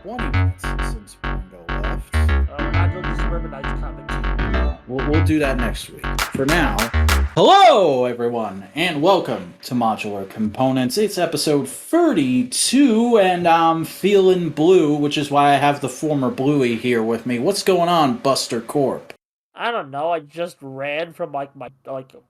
20 minutes since Boingo left. We're not doing the Suburbanites comment. We'll do that next week. For now, hello everyone, and welcome to Modular Components. It's episode 32, and I'm feeling blue, which is why I have the former Bluey here with me. What's going on, Buster Corp? I don't know. I just ran from my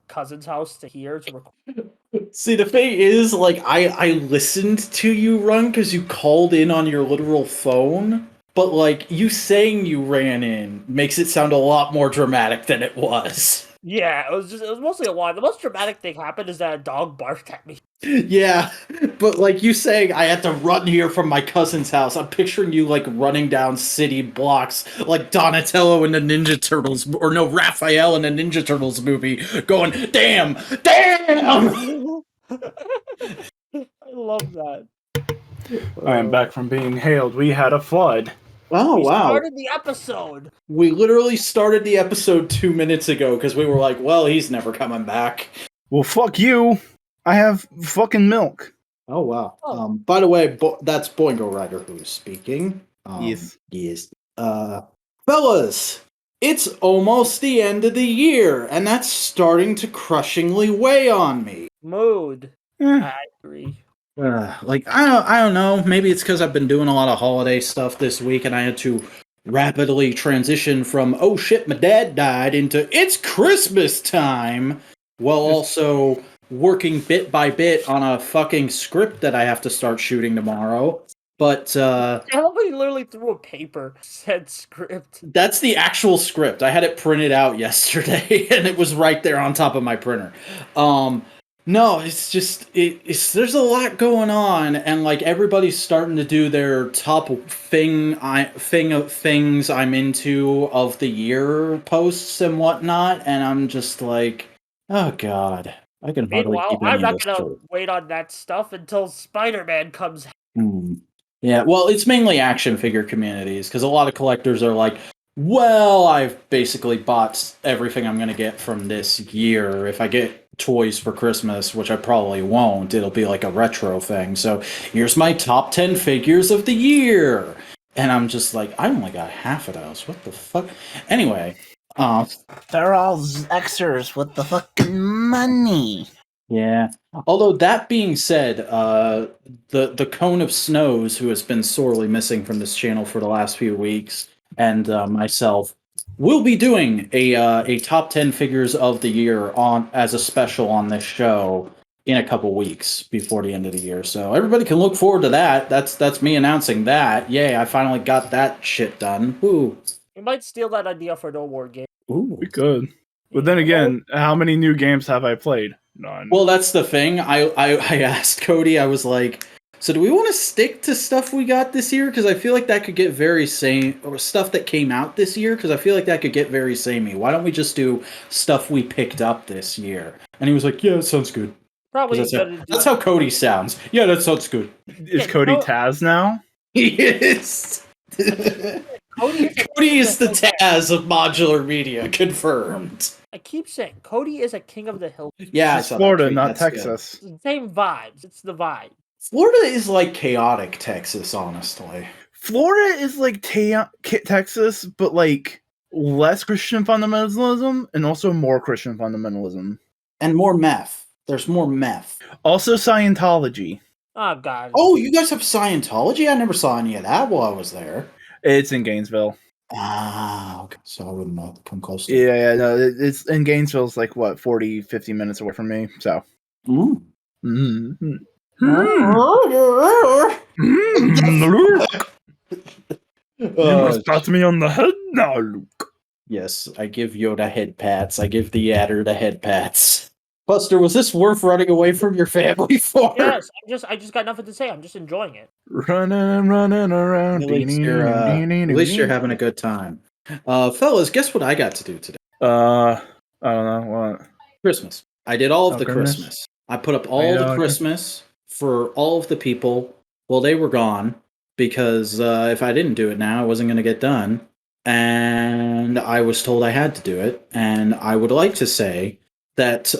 cousin's house to here to record. See, the thing is, I listened to you run because you called in on your literal phone, but, you saying you ran in makes it sound a lot more dramatic than it was. Yeah, it was mostly a lie. The most dramatic thing happened is that a dog barked at me. Yeah, but, you saying I had to run here from my cousin's house, I'm picturing you, running down city blocks like Donatello in the Ninja Turtles, or no, Raphael in the Ninja Turtles movie, going, damn! I love that. I am back from being hailed. We had a flood. Oh, We wow. started the episode. We literally started the episode 2 minutes ago because we were like, well, he's never coming back. Well, fuck you. I have fucking milk. Oh, wow. Oh. By the way, that's Boingo Rider who's speaking. Yes. Yes. Fellas, it's almost the end of the year, and that's starting to crushingly weigh on me. Mood. Eh. I agree. I don't know. Maybe it's because I've been doing a lot of holiday stuff this week, and I had to rapidly transition from "oh shit, my dad died" into "it's Christmas time," while also working bit by bit on a fucking script that I have to start shooting tomorrow. But Somebody literally threw a paper, said script. that's the actual script. I had it printed out yesterday, and it was right there on top of my printer. No, it's just there's a lot going on, and everybody's starting to do their top thing of things I'm into of the year posts and whatnot, and I'm just like, oh god, I can hardly Meanwhile, keep any I'm of not this gonna straight. wait on that stuff until Spider-Man comes out. Yeah, well, it's mainly action figure communities, because a lot of collectors are like, well, I've basically bought everything I'm going to get from this year. If I get toys for Christmas, which I probably won't, it'll be like a retro thing. So here's my top 10 figures of the year. And I'm just like, I only got half of those. What the fuck? Anyway. They're all Xers with the fucking money. Yeah. Although that being said, the Cone of Snows, who has been sorely missing from this channel for the last few weeks, and myself, will be doing a top 10 figures of the year as a special on this show in a couple weeks before the end of the year. So everybody can look forward to that. That's me announcing that. Yay! I finally got that shit done. Woo! We might steal that idea for No War Game. Ooh. We could. But then again, how many new games have I played? None. Well, that's the thing. I asked Cody, I was like, so do we want to stick to stuff we got this year? Because I feel like that could get very same, or stuff that came out this year, because I feel like that could get very samey. Why don't we just do stuff we picked up this year? And he was like, yeah, that sounds good. Probably That's how Cody sounds. Yeah, that sounds good. Is Cody Taz now? He is. Cody is the Taz of modular media, confirmed. I keep saying, Cody is a king of the hill. Yeah, It's Florida, not Texas. It's the same vibes. It's the vibe. Florida is like chaotic Texas, honestly. Florida is like Texas, but less Christian fundamentalism and also more Christian fundamentalism. And more meth. There's more meth. Also Scientology. Oh, God. Oh, you guys have Scientology? I never saw any of that while I was there. It's in Gainesville. Ah, okay. So I wouldn't know. Come close to Yeah, no, it's in Gainesville. It's 40, 50 minutes away from me. So. Mm. Mm-hmm. You must pat me on the head now, Luke. Yes, I give Yoda head pats. I give the adder the head pats. Buster, was this worth running away from your family for? Yes, I just got nothing to say. I'm just enjoying it. Running around. At least you're having a good time. Fellas, guess what I got to do today? I don't know what. Christmas. I did all of the goodness. Christmas. I put up all the Christmas for all of the people. Well, they were gone because if I didn't do it now, it wasn't going to get done. And I was told I had to do it. And I would like to say that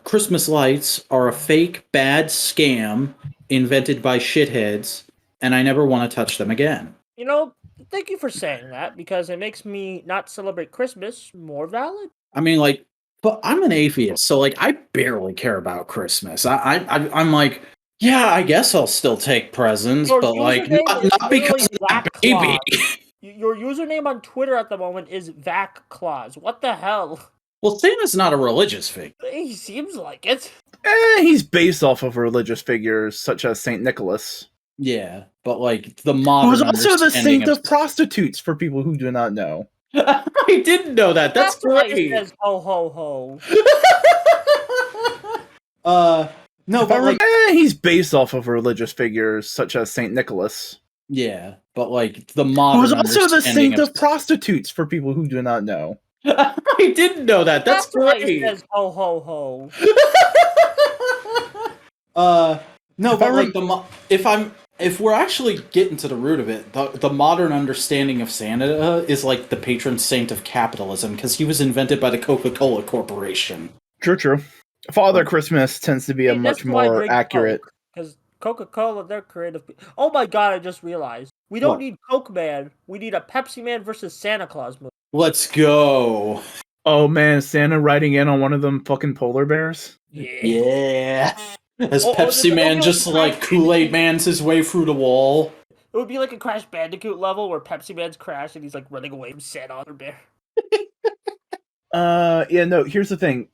Christmas lights are a fake, bad scam invented by shitheads and I never want to touch them again. You know, thank you for saying that, because it makes me not celebrate Christmas more valid. I mean, like, but I'm an atheist, so like I barely care about Christmas. I'm like, yeah, I guess I'll still take presents, Your but like username is not because of literally that Vac baby. Claus. Your username on Twitter at the moment is Vac Claus. What the hell? Well, Santa's not a religious figure. He seems like it. He's based off of religious figures such as Saint Nicholas, Yeah, but like the modern who is also the understanding saint of prostitutes for people who do not know. I didn't know that. That's why it great. says ho ho ho. No, but like, He's based off of religious figures such as Saint Nicholas, yeah, but like the modern who is also the understanding saint of prostitutes for people who do not know. I didn't know that. That's why great. it says ho ho ho. No, but like if we're actually getting to the root of it, the modern understanding of Santa is like the patron saint of capitalism because he was invented by the Coca-Cola Corporation. True. Father Christmas tends to be a much more accurate. Because Coca-Cola, they're creative. Oh my god! I just realized we don't need Coke Man. We need a Pepsi Man versus Santa Claus movie. Let's go. Oh man, Santa riding in on one of them fucking polar bears? Yeah. As Oh, Pepsi Man like just like Kool-Aid Man's his way through the wall. It would be like a Crash Bandicoot level where Pepsi Man's crashed and he's like running away from Santa on a bear. Yeah, no, here's the thing.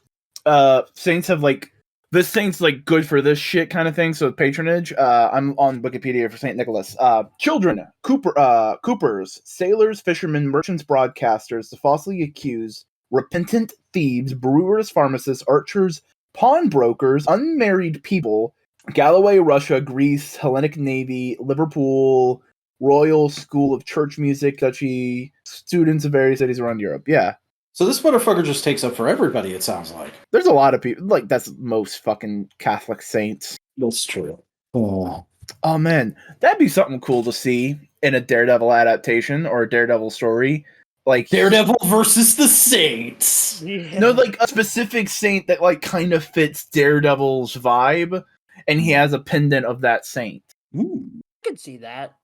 Saints have like this saint's like good for this shit kind of thing, so patronage. I'm on Wikipedia for Saint Nicholas. Children, coopers, sailors, fishermen, merchants, broadcasters, the falsely accused, repentant thieves, brewers, pharmacists, archers, pawnbrokers, unmarried people, Galloway, Russia, Greece, Hellenic Navy, Liverpool, Royal School of Church Music, Duchy, students of various cities around Europe. Yeah. So this motherfucker just takes up for everybody, it sounds like. There's a lot of people, like, that's most fucking Catholic saints. That's true. Oh man, that'd be something cool to see in a Daredevil adaptation or a Daredevil story. Like Daredevil versus the Saints. Yeah. No, like a specific saint that like kind of fits Daredevil's vibe, and he has a pendant of that saint. Ooh. I can see that.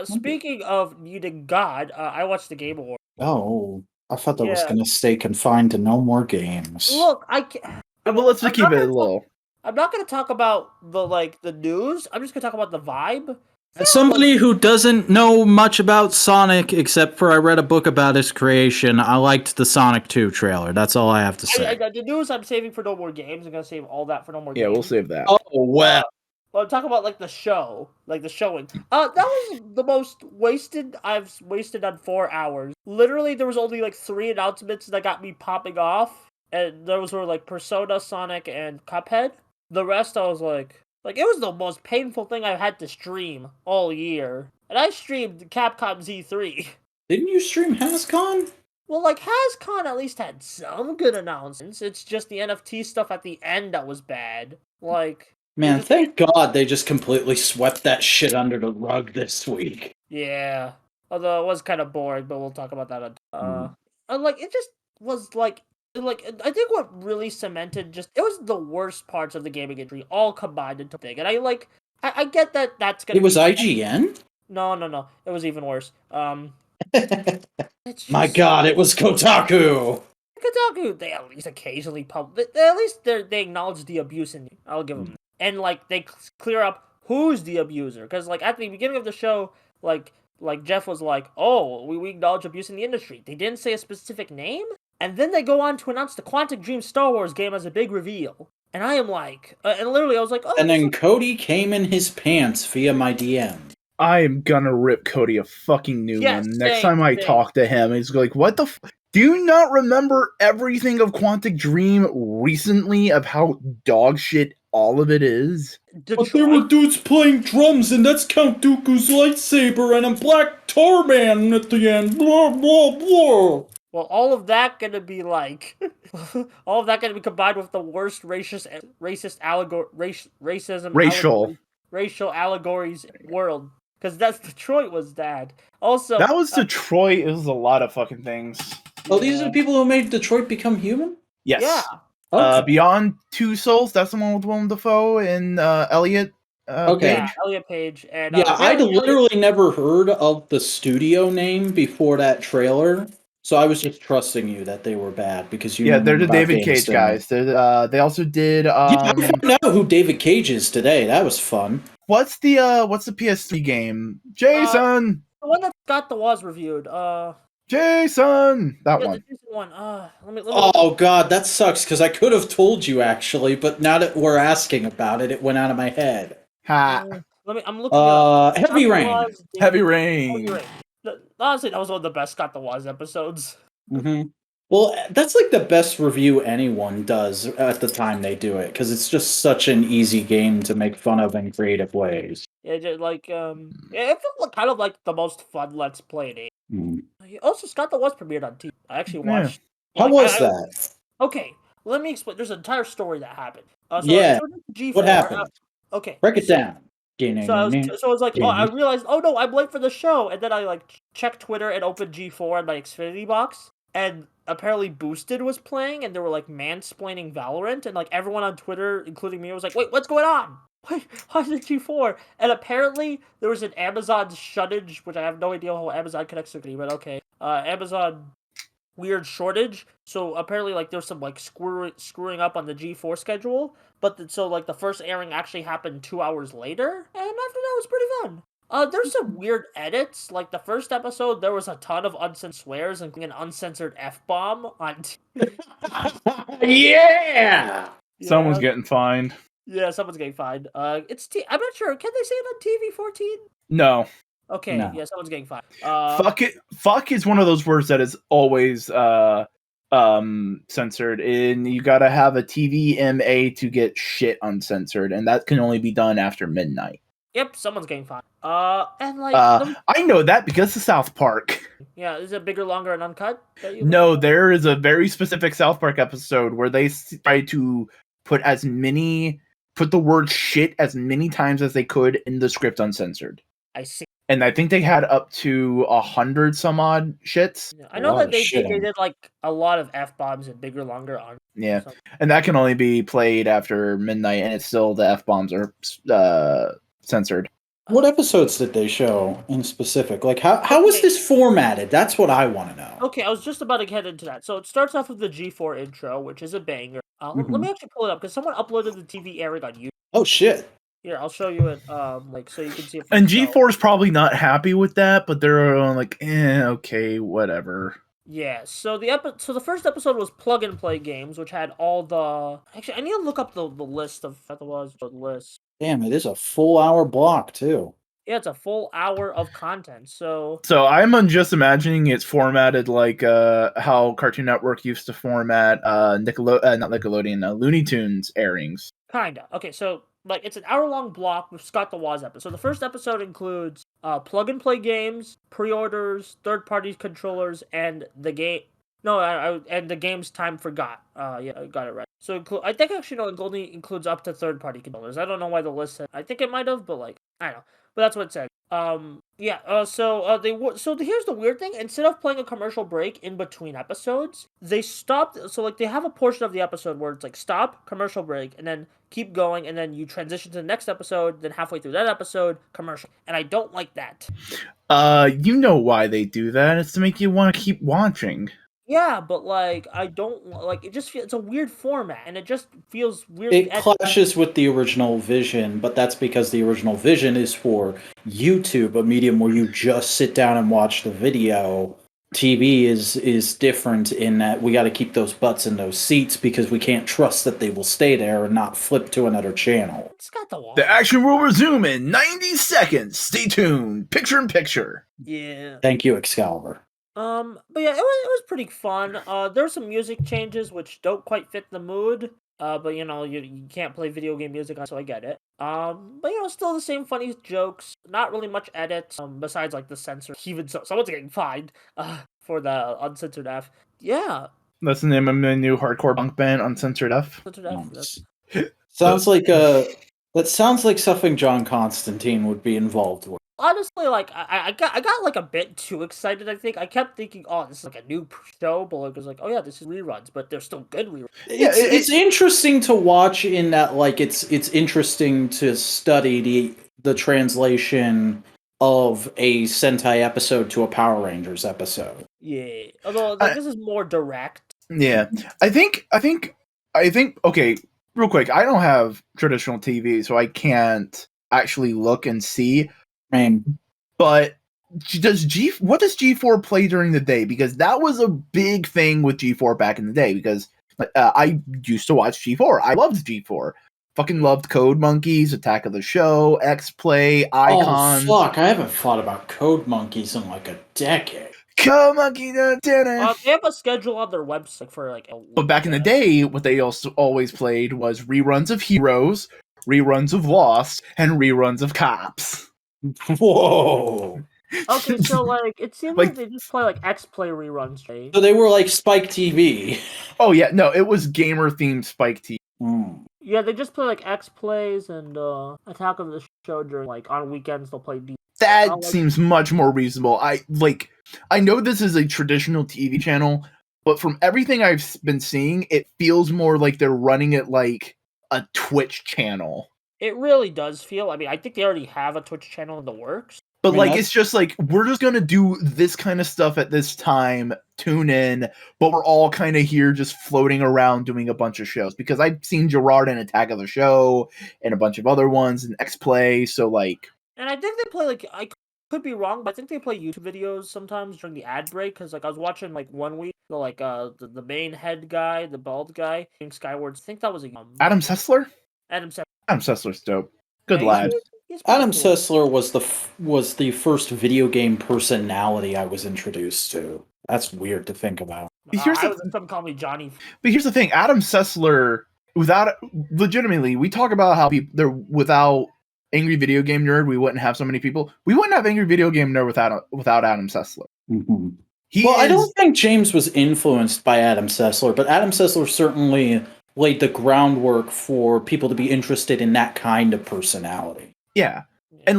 Speaking of needing God, I watched the Game Awards. Oh, I thought that was going to stay confined to no more games. Look, I can't. Well, let's just keep it a little. I'm not going to talk about the news. I'm just going to talk about the vibe. As somebody who doesn't know much about Sonic, except for I read a book about his creation, I liked the Sonic 2 trailer. That's all I have to say. The news I'm saving for No More Games. I'm going to save all that for No More Games. Yeah, we'll save that. Oh, well. Well, I'm talking about like the show, like the showing. That was the most wasted I've wasted on 4 hours. Literally, there was only like 3 announcements that got me popping off, and those were like Persona, Sonic, and Cuphead. The rest, I was like it was the most painful thing I've had to stream all year, and I streamed Capcom Z3. Didn't you stream HasCon? Well, like HasCon at least had some good announcements. It's just the NFT stuff at the end that was bad. Like. Man, thank God they just completely swept that shit under the rug this week. Yeah. Although it was kind of boring, but we'll talk about that. And like it just was like I think what really cemented it was the worst parts of the gaming industry all combined into thing. And I get that that's gonna. It was IGN? No. It was even worse. My God, it was Kotaku. Kotaku, they at least occasionally they acknowledge the abuse in it. I'll give them that. And like they clear up who's the abuser, because like at the beginning of the show, like Jeff was like, "Oh, we acknowledge abuse in the industry." They didn't say a specific name, and then they go on to announce the Quantic Dream Star Wars game as a big reveal. And I am like, and literally I was like, "Oh." And then Cody came in his pants via my DM. I am gonna rip Cody a fucking new one next time I talk to him. He's like, "What the? Do you not remember everything of Quantic Dream recently of how dog shit all of it is?" But there were dudes playing drums, and that's Count Dooku's lightsaber, and a black tar man at the end. Blah blah blah. Well, all of that gonna be like, all of that gonna be combined with the worst racial allegories world. Because that's Detroit was that. Also, that was Detroit. It was a lot of fucking things. Oh, these are the people who made Detroit Become Human? Yes. Yeah. Okay. Beyond Two Souls. That's the one with Willem Dafoe and Elliot. Okay. Yeah, Page? Elliot Page. And Yeah, I'd apparently Elliot- literally never heard of the studio name before that trailer, so I was just trusting you that they were bad because you Yeah, know they're more the about David games Cage than me. guys. They also did Yeah, I found out who David Cage is today. That was fun. what's the PS3 game? Jason! the one that Scott the Was reviewed. Jason! That Yeah, one. the Jason one. Let me Oh god, that sucks because I could have told you actually, but now that we're asking about it, it went out of my head. Ha! I'm looking it up. Heavy Scott the Rain. Was, Heavy David- Rain. Heavy Rain. Honestly, that was one of the best Scott the Was episodes. Mm-hmm. Well, that's like the best review anyone does at the time they do it because it's just such an easy game to make fun of in creative ways. Yeah, just like yeah, it felt kind of like the most fun Let's Play in it. Mm. Also, Scott the Was premiered on TV. I actually Yeah. watched. How like, was that? Okay, let me explain. There's an entire story that happened. So Yeah. I turned into G4. What happened? Okay, Break it so- down. So I was like, oh, I realized, oh no, I'm late for the show, and then I like checked Twitter and opened G4 in my Xfinity box, and apparently Boosted was playing, and they were like mansplaining Valorant, and like everyone on Twitter, including me, was like, wait, what's going on? Why is it G4? And apparently there was an Amazon shortage, which I have no idea how Amazon connects to me, but okay. Amazon weird shortage. So apparently, like, there's some like screwing up on the G4 schedule. But so like the first airing actually happened 2 hours later, and after that was pretty fun. There's some weird edits. Like the first episode, there was a ton of uncensored swears, including an uncensored F-bomb on. Yeah. Someone's getting fined. Yeah, someone's getting fined. I'm not sure. Can they say it on TV 14? No. Okay, No. yeah, someone's getting fined. Fuck it. Fuck is one of those words that is always censored, and you gotta have a TVMA to get shit uncensored, and that can only be done after midnight. Yep, someone's getting fined. And like, I know that because of South Park. yeah, is it bigger, longer, and uncut? No, there is a very specific South Park episode where they try to put the word shit as many times as they could in the script uncensored. I see. And I think they had up to 100 some odd shits. Yeah, I know lot that of they shitting. did like a lot of F-bombs and bigger, longer on. Yeah. And that can only be played after midnight, and it's still the F-bombs are censored. What episodes did they show in specific? Like, how was this formatted? That's what I want to know. Okay, I was just about to get into that. So it starts off with the G4 intro, which is a banger. Let me actually pull it up because someone uploaded the TV airing on YouTube. Oh shit! Here, I'll show you it. Like so you can see it. And G4 is probably not happy with that, but they're like, okay, whatever. Yeah. So the first episode was plug and play games, which had all the. Actually, I need to look up the list of the list. Damn, it is a full hour block too. Yeah, it's a full hour of content. So I'm just imagining it's formatted like how Cartoon Network used to format Looney Tunes airings. kinda. Okay, so like it's an hour-long block with Scott the Woz episode. So the first episode includes plug and play games, pre-orders, third-party controllers, and the game. No, and the game's time forgot. Yeah, I got it right. So I think actually no, it only includes up to third-party controllers. I don't know why the list said. I think it might have, but like I don't know. But that's what it said. Yeah. So here's the weird thing. Instead of playing a commercial break in between episodes, they stopped. So like they have a portion of the episode where it's like stop, commercial break, and then keep going, and then you transition to the next episode. Then halfway through that episode, commercial. And I don't like that. You know why they do that? It's to make you want to keep watching. Yeah, but like I don't like it. Just it's a weird format, and it just feels weird. It clashes with the original vision, but that's because the original vision is for YouTube, a medium where you just sit down and watch the video. TV is different in that we got to keep those butts in those seats because we can't trust that they will stay there and not flip to another channel. It's got the wall. The action will resume in 90 seconds. Stay tuned. Picture in picture. Yeah. Thank you, Excalibur. But yeah, it was pretty fun. There's some music changes which don't quite fit the mood. But you know, you can't play video game music, so I get it. But you know, still the same funny jokes. Not really much edits. Besides like the censor. Even so, someone's getting fined. For the uncensored F. Yeah. That's the name of my new hardcore punk band, Uncensored F. Uncensored F. Nice. Sounds like that sounds like something John Constantine would be involved with. honestly, like I got like a bit too excited. I think I kept thinking, oh, this is like a new show, but like, it was like, oh yeah, this is reruns, but they're still good reruns. It's interesting to watch in that like it's interesting to study the translation of a Sentai episode to a Power Rangers episode. Yeah, although like this is more direct. Yeah, I think. Okay, real quick. I don't have traditional TV, so I can't actually look and see. But what does G4 play during the day? Because that was a big thing with G4 back in the day. Because I used to watch G4. I loved G4. Fucking loved Code Monkeys, Attack of the Show, X Play, Icons. Oh fuck! I haven't thought about Code Monkeys in like a decade. Code Monkey, They have a schedule on their website for like. But back in the day, what they also always played was reruns of Heroes, reruns of Lost, and reruns of Cops. Whoa! Okay, so like it seems like they just play like X Play reruns, right? So they were like Spike TV. Oh yeah, no, it was gamer themed Spike TV. Yeah, they just play like X Plays and Attack of the Show during like on weekends they'll play D. That seems much more reasonable. I know this is a traditional TV channel, but from everything I've been seeing, it feels more like they're running it like a Twitch channel. It really does feel. I mean, I think they already have a Twitch channel in the works. But it's just like, we're just gonna do this kind of stuff at this time, tune in, but we're all kind of here just floating around doing a bunch of shows. Because I've seen Gerard in Attack of the Show, and a bunch of other ones, in X-Play, so like... And I think they play, like, I could be wrong, but I think they play YouTube videos sometimes during the ad break, because, like, I was watching, like, one week, the main head guy, the bald guy, Skywards, I think that was a... Adam Sessler? Adam Sessler. Adam Sessler's dope. Good lad. Adam Sessler was the first video game personality I was introduced to. That's weird to think about. Some call me Johnny. But here's the thing: Adam Sessler, legitimately, we talk about how without Angry Video Game Nerd, we wouldn't have so many people. We wouldn't have Angry Video Game Nerd without Adam Sessler. Mm-hmm. I don't think James was influenced by Adam Sessler, but Adam Sessler certainly laid the groundwork for people to be interested in that kind of personality. Yeah. And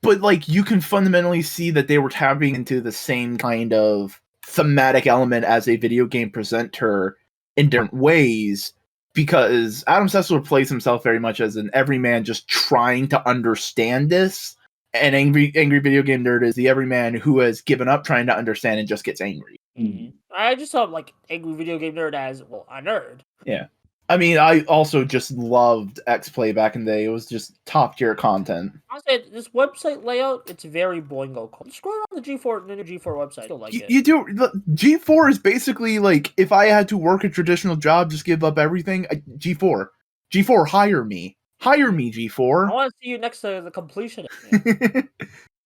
but you can fundamentally see that they were tapping into the same kind of thematic element as a video game presenter in different ways, because Adam Sessler plays himself very much as an everyman just trying to understand this, and Angry Video Game Nerd is the everyman who has given up trying to understand and just gets angry. Mm-hmm. I just saw like Angry Video Game Nerd as, well, a nerd. Yeah. I mean, I also just loved X-Play back in the day. It was just top-tier content. Honestly, this website layout, it's very Boingo. Scroll on the G4 website. You'll like it. You do. G4 is basically like, if I had to work a traditional job, just give up everything, G4. G4, hire me. Hire me, G4. I want to see you next to the completion.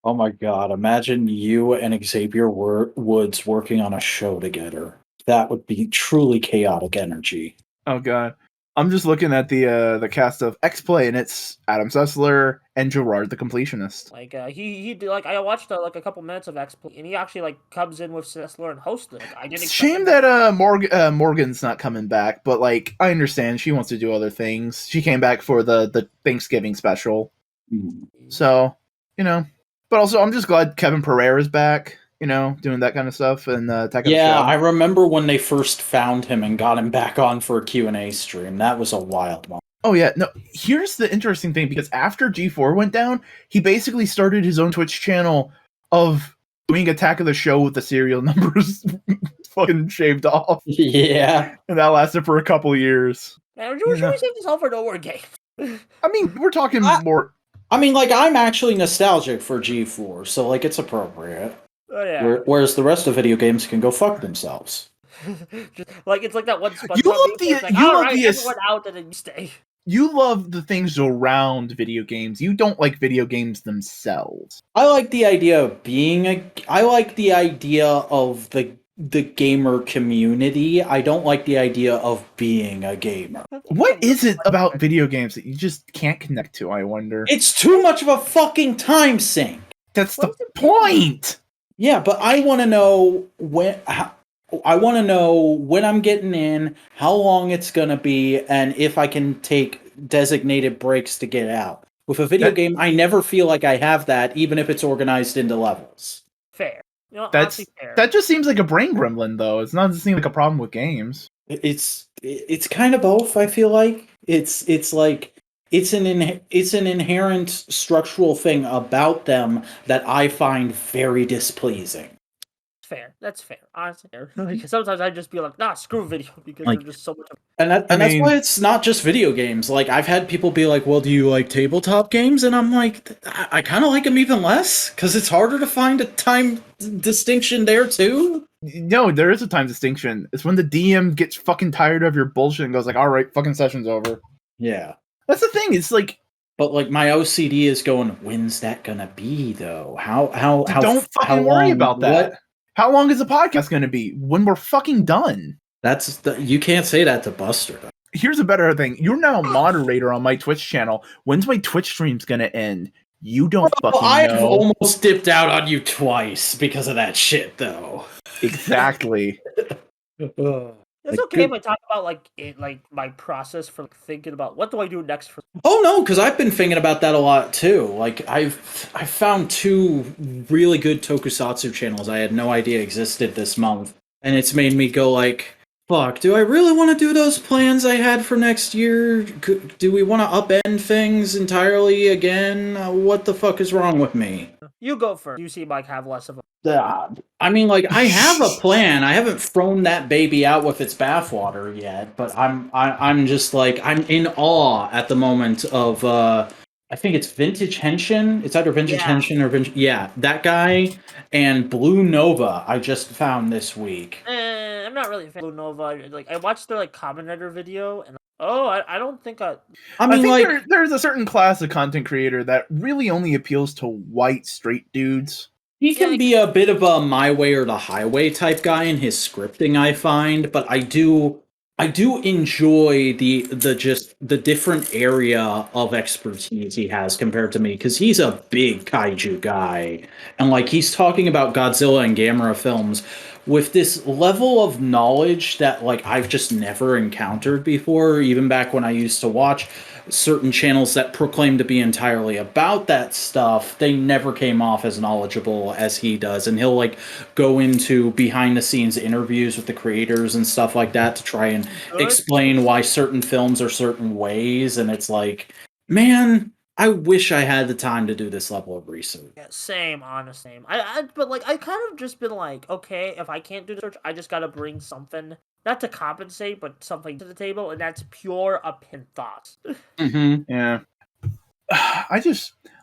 Oh my god, imagine you and Xavier Woods working on a show together. That would be truly chaotic energy. Oh god, I'm just looking at the cast of X-Play, and it's Adam Sessler and Gerard the Completionist. Like he did, like I watched a couple minutes of X-Play, and he actually like comes in with Sessler and hosts it. Like, I didn't. Shame that Morgan's not coming back, but like I understand she wants to do other things. She came back for the Thanksgiving special, so But also, I'm just glad Kevin Pereira's back. Doing that kind of stuff and Yeah, I remember when they first found him and got him back on for a Q&A stream. That was a wild one. Oh yeah, no. Here's the interesting thing, because after G4 went down, he basically started his own Twitch channel of doing Attack of the Show with the serial numbers fucking shaved off. Yeah, and that lasted for a couple of years. Man, should we save this all for no more games? I mean, we're talking more. I mean, like, I'm actually nostalgic for G4, so like it's appropriate. Oh, yeah. Whereas the rest of video games can go fuck themselves. It's like that one SpongeBob. You love everyone out and then you stay. You love the things around video games. You don't like video games themselves. I like the idea of I like the idea of the gamer community. I don't like the idea of being a gamer. What is it about video games that you just can't connect to, I wonder? It's too much of a fucking time sink. That's the point. Yeah, but I want to know when I'm getting in, how long it's going to be, and if I can take designated breaks to get out. With a video That- game, I never feel like I have that, even if it's organized into levels. Fair. You know, That's honestly fair. that just seems like a brain gremlin, though. It doesn't seem like a problem with games. It's kind of both. I feel like it's like it's an inherent structural thing about them that I find very displeasing. Fair. That's fair. Honestly, fair. Because sometimes I just be like, nah, screw video because Like- they're just so much. And I that's mean- why it's not just video games. Like I've had people be like, "Well, do you like tabletop games?" And I'm like, I kind of like them even less because it's harder to find a time distinction there too. No, there is a time distinction. It's when the DM gets fucking tired of your bullshit and goes like, "All right, fucking session's over." Yeah, That's the thing. It's like, but like my OCD is going, when's that gonna be though? How don't how fucking worry long? about that. What? How long is the podcast going to be? When we're fucking done. You can't say that to Buster. Here's a better thing. You're now a moderator on my Twitch channel. When's my Twitch streams going to end? You don't fucking I've know. almost dipped out on you twice because of that shit, though. Exactly. It's Like, okay good- if I talk about like my process for thinking about what do I do next for. Oh no, because I've been thinking about that a lot too. Like I've found two really good tokusatsu channels I had no idea existed this month, and it's made me go like, "Fuck, do I really want to do those plans I had for next year? Do we want to upend things entirely again? What the fuck is wrong with me?" You go first. You seem like have less of a. I mean, like I have a plan. I haven't thrown that baby out with its bathwater yet, but I'm just like I'm in awe at the moment of I think it's Vintage Henshin. It's either Vintage Yeah. Henshin or Vintage. Yeah, that guy and Blue Nova. I just found this week. I'm not really a fan of Blue Nova. Like I watched their like commentator video, and I don't think I. I I mean, think like there's a certain class of content creator that really only appeals to white, straight dudes. he can like- be a bit of a my way or the highway type guy in his scripting, I find, but I do enjoy the different area of expertise he has compared to me because he's a big kaiju guy and like he's talking about Godzilla and Gamera films with this level of knowledge that like I've just never encountered before, even back when I used to watch certain channels that proclaim to be entirely about that stuff. They never came off as knowledgeable as he does, and he'll like go into behind the scenes interviews with the creators and stuff like that to try and explain why certain films are certain ways, and it's like, man, I wish I had the time to do this level of research. Yeah, same, honest, same. But like I kind of just been like, okay, if I can't do the search, I just gotta bring something, not to compensate, but something to the table, and that's pure opinion thoughts. Mm-hmm. Yeah.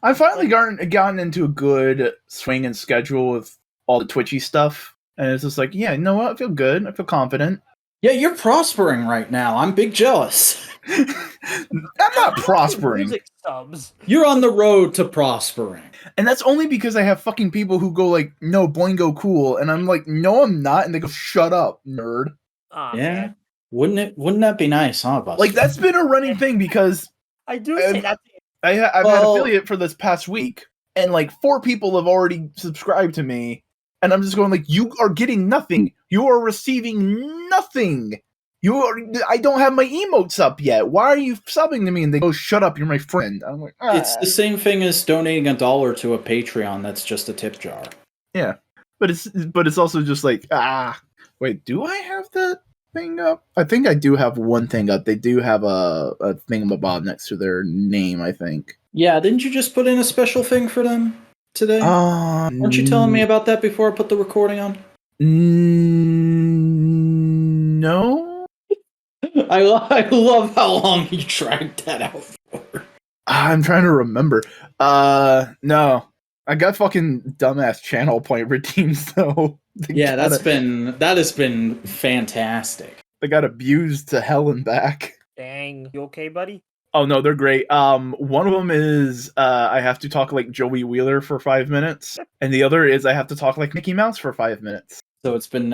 I've finally gotten into a good swing and schedule with all the Twitchy stuff. And it's just like, yeah, you know what? I feel good. I feel confident. Yeah, you're prospering right now. I'm big jealous. I'm not prospering. Music subs. You're on the road to prospering. And that's only because I have fucking people who go like, no, Boingo cool. And I'm like, no, I'm not. And they go, shut up, nerd. Aw, Yeah. man. Wouldn't that be nice, huh, Buster? Like, that's been a running thing because I do say Um, that. I've had Well- affiliate for this past week. And like 4 people have already subscribed to me. And I'm just going like, you are getting nothing. You are receiving nothing. I don't have my emotes up yet. Why are you subbing to me? And they go, shut up, you're my friend. I'm like, It's the same thing as donating $1 to a Patreon that's just a tip jar. but it's also just like, wait, do I have that thing up? I think I do have one thing up. They do have a thingamabob next to their name, I think. Yeah, didn't you just put in a special thing for them today? Weren't you telling me about that before I put the recording on? No. I love how long you dragged that out for. I'm trying to remember. No. I got fucking dumbass channel point redeems though. Yeah, that has been fantastic. They got abused to hell and back. Dang, you okay, buddy? Oh no, they're great. One of them is I have to talk like Joey Wheeler for 5 minutes, and the other is I have to talk like Mickey Mouse for 5 minutes. So it's been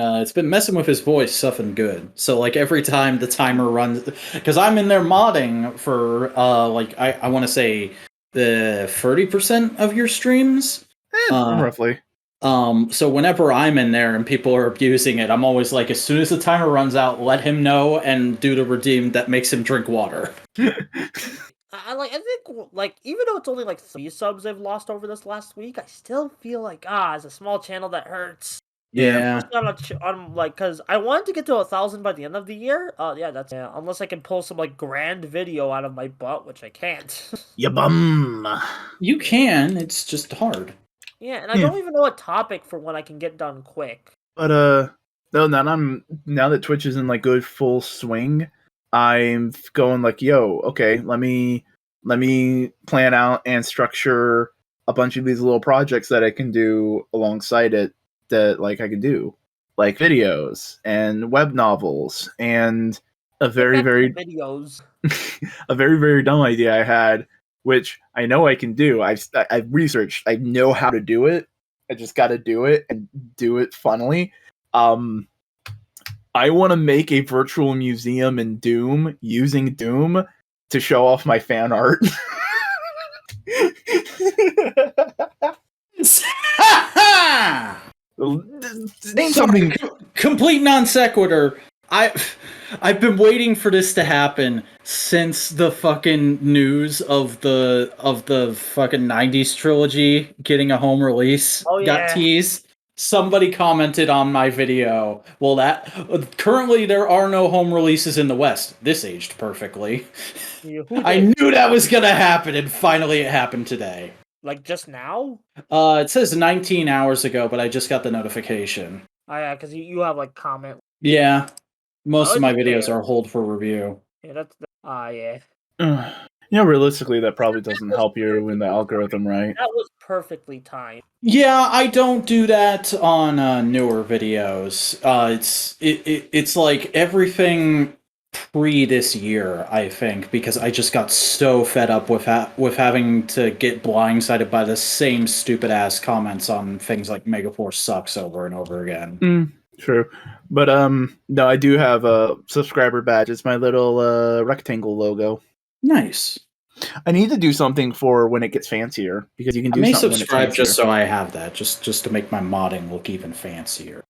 messing with his voice, something good. So like every time the timer runs, because I'm in there modding for like I want to say the 30% of your streams. Roughly. So whenever I'm in there and people are abusing it, I'm always like, as soon as the timer runs out, let him know and do the redeem that makes him drink water. I think like even though it's only like 3 subs I've lost over this last week, I still feel like it's a small channel that hurts. Yeah. Yeah. Especially on like because I wanted to get to 1,000 by the end of the year. Yeah, that's unless I can pull some like grand video out of my butt, which I can't. Ya bum. You can. It's just hard. Yeah, and I Yeah. don't even know a topic for when I can get done quick. But no, now that Twitch is in like good full swing, I'm going like, yo, okay, let me plan out and structure a bunch of these little projects that I can do alongside it that like I can do, like videos and web novels and a very Get back to the videos. a very very dumb idea I had, which I know I can do. I've researched. I know how to do it. I just got to do it and do it funnily. I want to make a virtual museum in Doom using Doom to show off my fan art. Something complete non sequitur. I've been waiting for this to happen since the fucking news of the fucking 90s trilogy getting a home release got teased. Somebody commented on my video. Well, that currently there are no home releases in the West. This aged perfectly. I knew that was gonna happen, and finally it happened today. Like just now? It says 19 hours ago, but I just got the notification. Oh yeah, because you have like comment. Yeah, most of my it's videos fair. are hold for review. Yeah, that's yeah. You know, realistically, that probably doesn't help you in the algorithm, right? That was perfectly timed. Yeah, I don't do that on newer videos. It's like everything pre this year, I think, because I just got so fed up with having to get blindsided by the same stupid ass comments on things like Megaforce sucks over and over again. True, but no, I do have a subscriber badge. It's my little rectangle logo. Nice. I need to do something for when it gets fancier, because you can do I may something subscribe when it's fancier. just so I have that, just to make my modding look even fancier.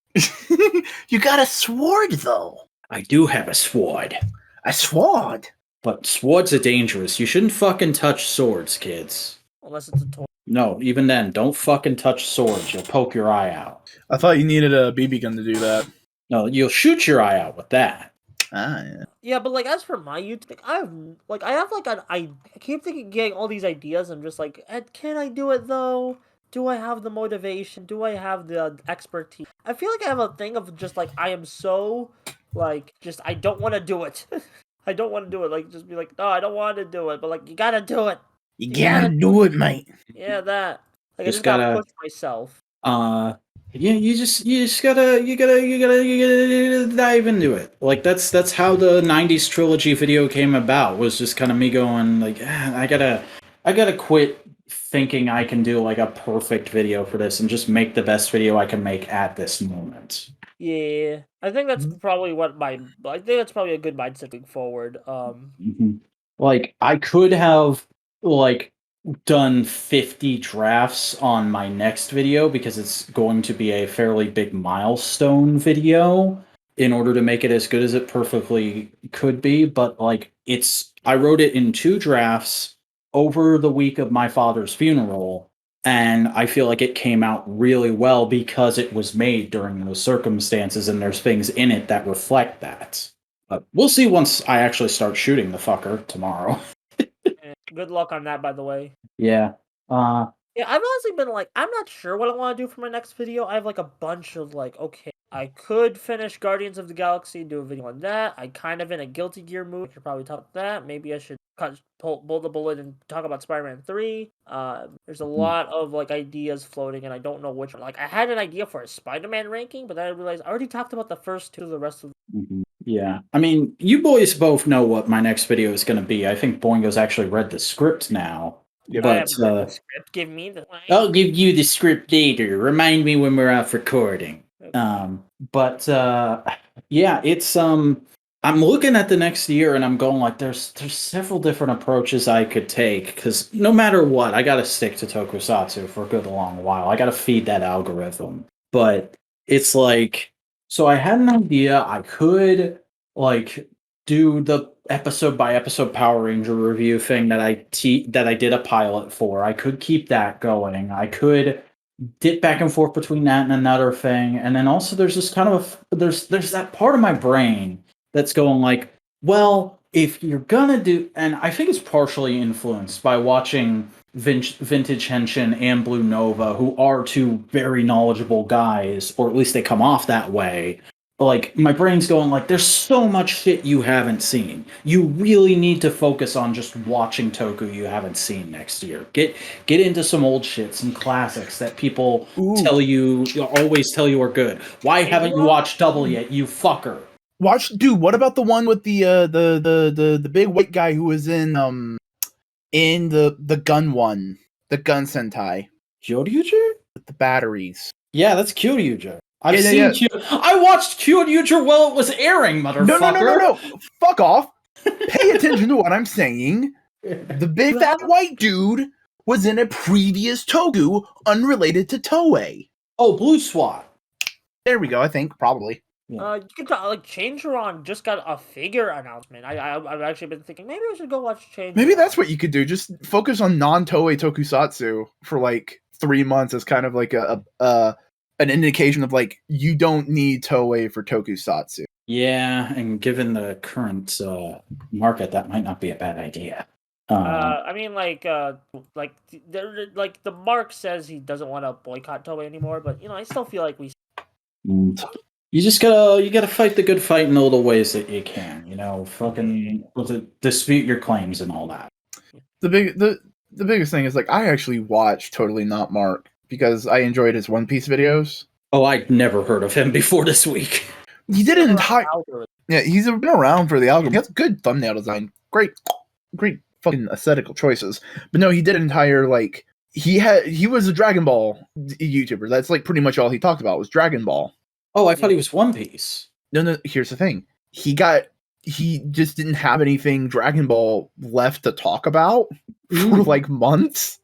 You got a sword, though. I do have a sword. A sword? But swords are dangerous. You shouldn't fucking touch swords, kids. Unless it's a toy. No, even then, don't fucking touch swords. You'll poke your eye out. I thought you needed a BB gun to do that. No, you'll shoot your eye out with that. Yeah. Yeah, but like as for my YouTube, I keep thinking, getting all these ideas. I'm just like, can I do it though? Do I have the motivation? Do I have the expertise? I feel like I have a thing of just like I am so like just I don't want to do it. I don't want to do it. Like just be like, no, I don't want to do it. But like you gotta do it. You gotta do it, mate. Yeah, that. Like Just I just gotta gotta- push myself. Yeah, you just gotta dive into it. Like that's how the '90s trilogy video came about. Was just kind of me going like, I gotta quit thinking I can do like a perfect video for this and just make the best video I can make at this moment. Yeah, I think that's probably I think that's probably a good mindset going forward. Like I could have like done 50 drafts on my next video because it's going to be a fairly big milestone video in order to make it as good as it perfectly could be, but like I wrote it in 2 drafts over the week of my father's funeral, and I feel like it came out really well because it was made during those circumstances and there's things in it that reflect that. But we'll see once I actually start shooting the fucker tomorrow. Good luck on that, by the way. Yeah. Yeah, I've honestly been like, I'm not sure what I want to do for my next video. I have like a bunch of like, okay, I could finish Guardians of the Galaxy and do a video on that. I kind of in a Guilty Gear mood. I should probably talk about that. Maybe I should pull the bullet and talk about Spider-Man 3. There's a lot of like ideas floating, and I don't know which one. Like, I had an idea for a Spider-Man ranking, but then I realized I already talked about the first 2 of the rest of Yeah. I mean, you boys both know what my next video is going to be. I think Boingo's actually read the script now. Yeah, I but haven't read the script. Give me the I'll give you the script later. Remind me when we're off recording. Okay. Yeah, it's I'm looking at the next year and I'm going like there's several different approaches I could take, because no matter what, I gotta stick to tokusatsu for a good long while. I gotta feed that algorithm. But it's like, so I had an idea I could like do episode by episode Power Ranger review thing that I did a pilot for. I could keep that going. I could dip back and forth between that and another thing. And then also there's this kind of there's that part of my brain that's going like, well, if you're gonna do, and I think it's partially influenced by watching Vintage Henshin and Blue Nova, who are two very knowledgeable guys, or at least they come off that way. Like, my brain's going like, there's so much shit you haven't seen. You really need to focus on just watching Toku you haven't seen next year. Get into some old shit, some classics that people always tell you are good. Why haven't you watched Double yet, you fucker? Dude, what about the one with the big white guy who was in the gun one, the gun Sentai Kyoryuger? with the batteries? Yeah, that's Kyoryuger. I've seen I watched Kyoryuger while it was airing, motherfucker. No. Fuck off. Pay attention to what I'm saying. The big fat white dude was in a previous Toku unrelated to Toei. Oh, Blue SWAT. There we go, I think, probably. You could like Changeron just got a figure announcement. I've actually been thinking maybe I should go watch Changeron. Maybe that's what you could do. Just focus on non-Toei Tokusatsu for like 3 months as kind of like an indication of like you don't need Toei for Tokusatsu. Yeah, and given the current market, that might not be a bad idea. I mean, the Mark says he doesn't want to boycott Toei anymore, but I still feel like we. You just gotta fight the good fight in all the ways that you can. Fucking dispute your claims and all that. The biggest thing is like I actually watched Totally Not Mark because I enjoyed his One Piece videos. Oh, I'd never heard of him before this week. He did an entire. Yeah, he's been around for the algorithm. He has good thumbnail design. Great fucking aesthetical choices. But no, he did an entire like he was a Dragon Ball YouTuber. That's like pretty much all he talked about was Dragon Ball. Oh, I thought he was One Piece. No, here's the thing. He just didn't have anything Dragon Ball left to talk about for like months.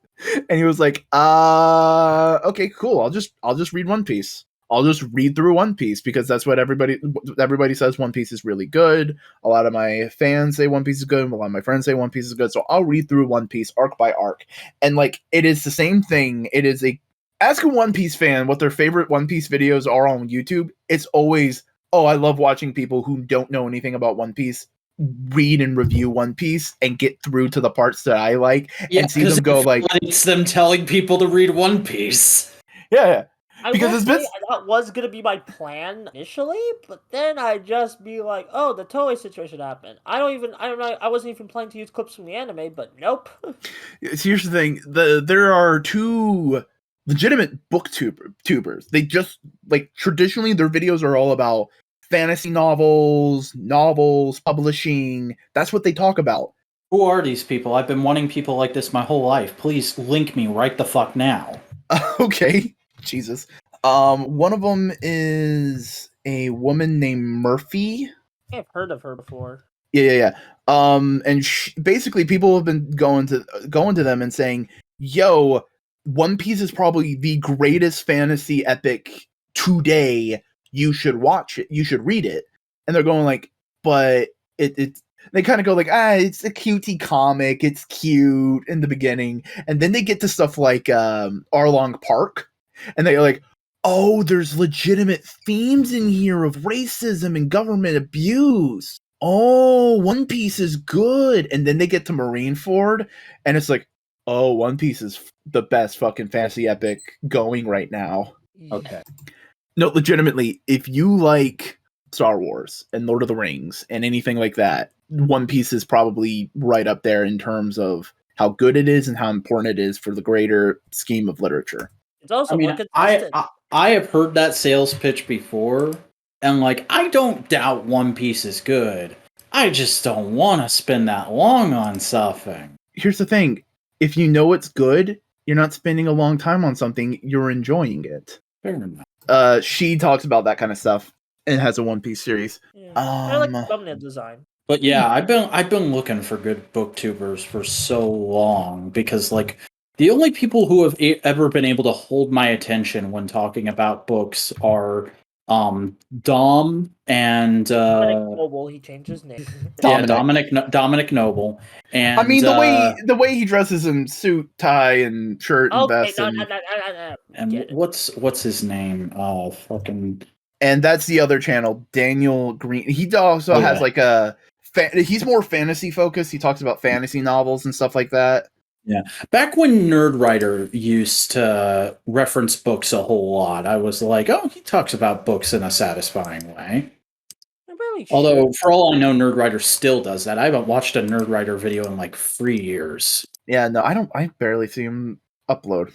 And he was like, okay, cool. I'll just read One Piece. I'll just read through One Piece because that's what everybody says. One Piece is really good. A lot of my fans say One Piece is good. A lot of my friends say One Piece is good. So I'll read through One Piece arc by arc. And like, it is the same thing. It is ask a One Piece fan what their favorite One Piece videos are on YouTube. It's always, oh, I love watching people who don't know anything about One Piece read and review One Piece and get through to the parts that I like and see them go like, it's them telling people to read One Piece. Yeah. Because that was gonna be my plan initially, but then I'd just be like, "Oh, the Toei situation happened." I don't know. I wasn't even planning to use clips from the anime, but nope. Here's the thing: there are two legitimate booktubers. They just like traditionally their videos are all about fantasy novels, publishing. That's what they talk about. Who are these people? I've been wanting people like this my whole life. Please link me right the fuck now. Okay. Jesus. One of them is a woman named Murphy. I've heard of her before. Yeah. And basically, people have been going to them and saying, "Yo, One Piece is probably the greatest fantasy epic today. You should watch it. You should read it." And they're going like, "But it's." They kind of go like, it's a cutie comic. It's cute in the beginning, and then they get to stuff like Arlong Park. And they're like, oh, there's legitimate themes in here of racism and government abuse. Oh, One Piece is good. And then they get to Marineford, and it's like, oh, One Piece is the best fucking fantasy epic going right now. Okay. No, legitimately, if you like Star Wars and Lord of the Rings and anything like that, One Piece is probably right up there in terms of how good it is and how important it is for the greater scheme of literature. It's also I have heard that sales pitch before, and like I don't doubt One Piece is good. I just don't want to spend that long on something. Here's the thing: if you know it's good, you're not spending a long time on something. You're enjoying it. Fair enough. She talks about that kind of stuff and has a One Piece series. Yeah. I like the thumbnail design. But yeah, I've been looking for good booktubers for so long because like. The only people who have ever been able to hold my attention when talking about books are Dom and Dominic Noble, he changed his name. Dominic Noble. And I mean, the way he dresses in suit, tie, and shirt and Okay, vest, no. and Get it. what's his name? Fucking. and that's the other channel, Daniel Green. He also has like a. He's more fantasy focused. He talks about fantasy novels and stuff like that. Yeah. Back when Nerdwriter used to reference books a whole lot, I was like, oh, he talks about books in a satisfying way. Really Although, for all I know, Nerdwriter still does that. I haven't watched a Nerdwriter video in like 3 years. Yeah, no, I don't. I barely see him upload.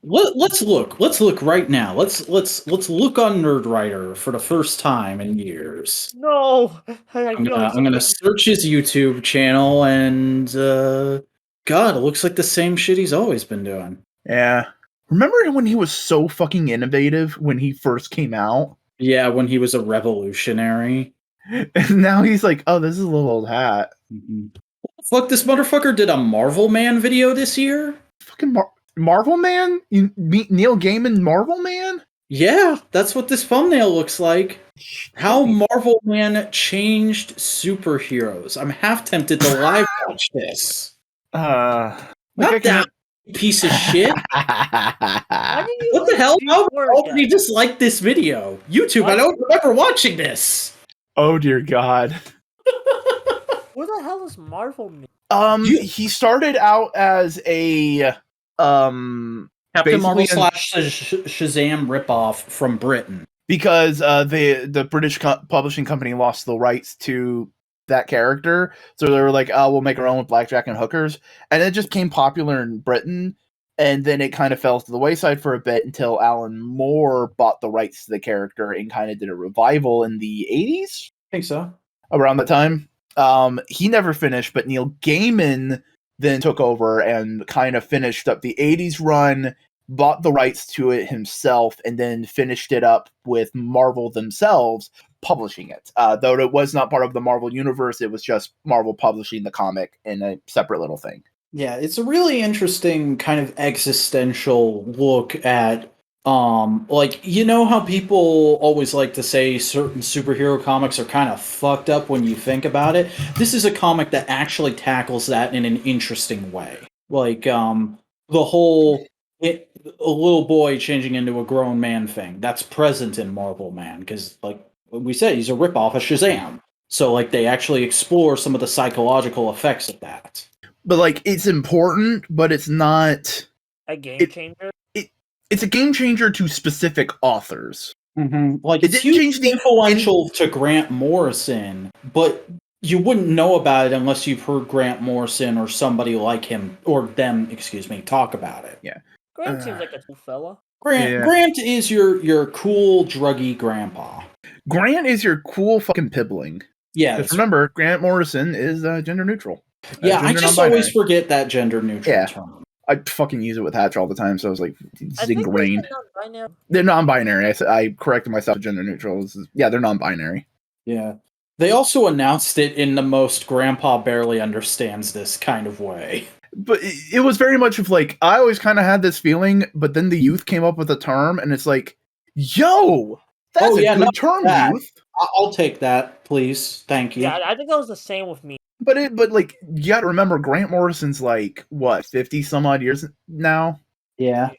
Let's look. Let's look right now. Let's look on Nerdwriter for the first time in years. No, I'm gonna search his YouTube channel, and God, it looks like the same shit he's always been doing. Yeah. Remember when he was so fucking innovative when he first came out? Yeah, when he was a revolutionary. And now he's like, oh, this is a little old hat. Mm-hmm. Fuck, this motherfucker did a Marvel Man video this year? Fucking Marvel Man? You meet Neil Gaiman Marvel Man? Yeah, that's what this thumbnail looks like. How Marvel Man changed superheroes. I'm half tempted to live watch this. Not that piece of shit. What the hell? How did he dislike this video? YouTube, I don't remember watching this. Oh dear God. Where the hell is Marvel Man? He started out as a Captain Marvel / Shazam ripoff from Britain. Because the British publishing company lost the rights to that character, so they were like, "Oh, we'll make our own with blackjack and hookers," and it just became popular in Britain, and then it kind of fell to the wayside for a bit until Alan Moore bought the rights to the character and kind of did a revival in the 80s. I think so. Around the time, he never finished, but Neil Gaiman then took over and kind of finished up the 80s run, bought the rights to it himself, and then finished it up with Marvel themselves publishing it. Though it was not part of the Marvel universe, it was just Marvel publishing the comic in a separate little thing. Yeah, it's a really interesting kind of existential look at like, you know how people always like to say certain superhero comics are kind of fucked up when you think about it? This is a comic that actually tackles that in an interesting way. Like, the whole a little boy changing into a grown man thing. That's present in Marvel Man, because, like we said, he's a ripoff of Shazam. So, like, they actually explore some of the psychological effects of that. But, like, it's important, but it's not a game changer. It's a game changer to specific authors. Mm-hmm. Like, it didn't change the influential to Grant Morrison, but you wouldn't know about it unless you've heard Grant Morrison or somebody like him, or them, excuse me, talk about it. Yeah. Grant seems like a cool fella. Grant is your cool druggy grandpa. Grant is your cool fucking pibbling. Yeah. Because remember, Grant Morrison is gender neutral. Yeah, I just always forget that gender neutral term. I fucking use it with Hatch all the time, so I was like, it's ingrained. They're non-binary. I corrected myself. Gender neutral. They're non-binary. Yeah. They also announced it in the most grandpa barely understands this kind of way. But it was very much of like, I always kind of had this feeling, but then the youth came up with a term, and it's like, yo, that's a good term, youth. I'll take that, please. Thank you. Yeah, I think that was the same with me. But like, you gotta remember, Grant Morrison's like, what, 50 some odd years now? Yeah.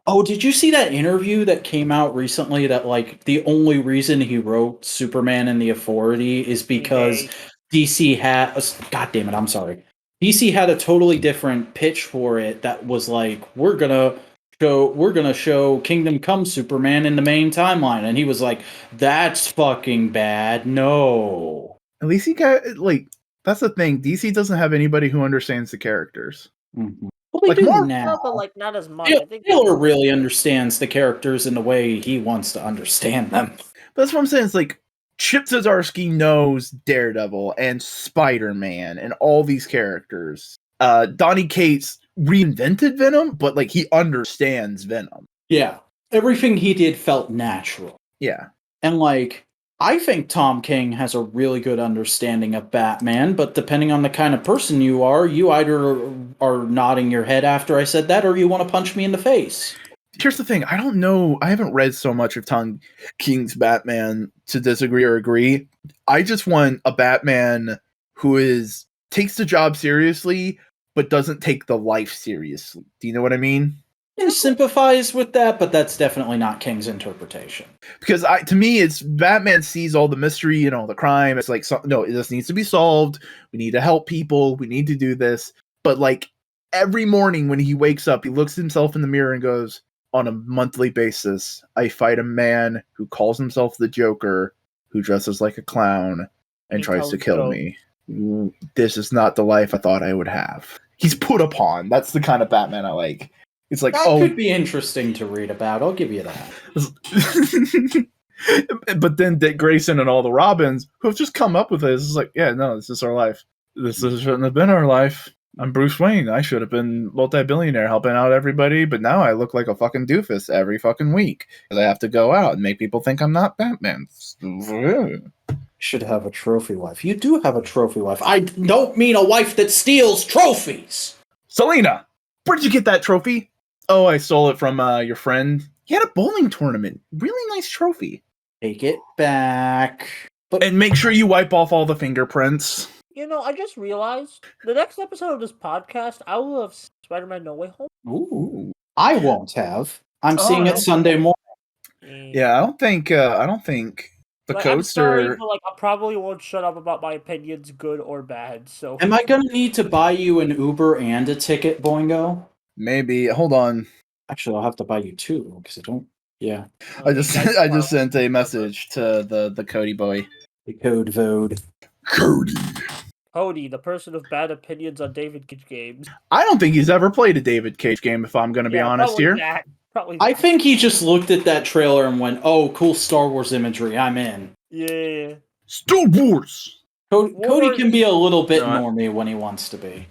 Oh, did you see that interview that came out recently that, like, the only reason he wrote Superman and the Authority is because DC had... God damn it, I'm sorry. DC had a totally different pitch for it that was like, we're gonna show Kingdom Come Superman in the main timeline. And he was like, that's fucking bad. No. At least he got, like... That's the thing. DC doesn't have anybody who understands the characters. Mm-hmm. Well, they do now. But like not as much. I think Taylor really understands the characters in the way he wants to understand them. That's what I'm saying. It's like Chip Zdarsky knows Daredevil and Spider-Man and all these characters. Donny Cates reinvented Venom, but like he understands Venom. Yeah. Everything he did felt natural. Yeah. And like, I think Tom King has a really good understanding of Batman, but depending on the kind of person you either are nodding your head after I said that, or you want to punch me in the face. here's the thing. I don't know. I haven't read so much of Tom King's Batman to disagree or agree. I just want a Batman who takes the job seriously, but doesn't take the life seriously. Do you know what I mean? I can sympathize with that, but that's definitely not King's interpretation. Because to me, it's Batman sees all the mystery and all the crime. It's like, no, this needs to be solved. We need to help people. We need to do this. But like every morning when he wakes up, he looks himself in the mirror and goes, on a monthly basis, I fight a man who calls himself the Joker, who dresses like a clown and tries to kill me. This is not the life I thought I would have. He's put upon. That's the kind of Batman I like. It's like, that could be interesting to read about. I'll give you that. But then Dick Grayson and all the Robins who have just come up with this, it's like, yeah, no, this is our life. This shouldn't have been our life. I'm Bruce Wayne. I should have been multi-billionaire helping out everybody, but now I look like a fucking doofus every fucking week because I have to go out and make people think I'm not Batman. Should have a trophy wife. You do have a trophy wife. I don't mean a wife that steals trophies. Selena, where'd you get that trophy? Oh, I stole it from your friend. He had a bowling tournament. Really nice trophy. Take it back. And make sure you wipe off all the fingerprints. You know, I just realized the next episode of this podcast, I will have Spider-Man No Way Home. Ooh. I won't have. I'm seeing it Sunday morning. Yeah, I don't think the coaster. But, like, I probably won't shut up about my opinions, good or bad. So, am I gonna need to buy you an Uber and a ticket, Boingo? Maybe. Hold on. Actually, I'll have to buy you two because I don't. Yeah. I just sent a message to the Cody boy. The code Vode. Cody, the person of bad opinions on David Cage games. I don't think he's ever played a David Cage game, if I'm going to be honest here. Probably I think he just looked at that trailer and went, "Oh, cool Star Wars imagery. I'm in." Yeah. Star Wars. Cody can be a little bit normie when he wants to be.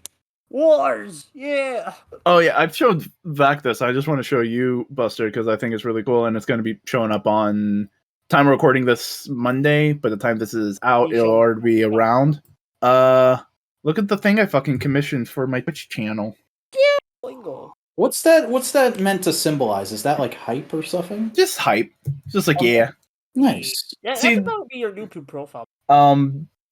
Wars, yeah. Oh yeah, I've showed Vac this. I just want to show you, Buster, because I think it's really cool, and it's going to be showing up on time recording this Monday. By the time this is out, it'll already be around. Look at the thing I fucking commissioned for my Twitch channel. Yeah, Boingo. What's that meant to symbolize? Is that like hype or something? Just hype. Just like yeah. Nice. Yeah, See, that would be your YouTube profile.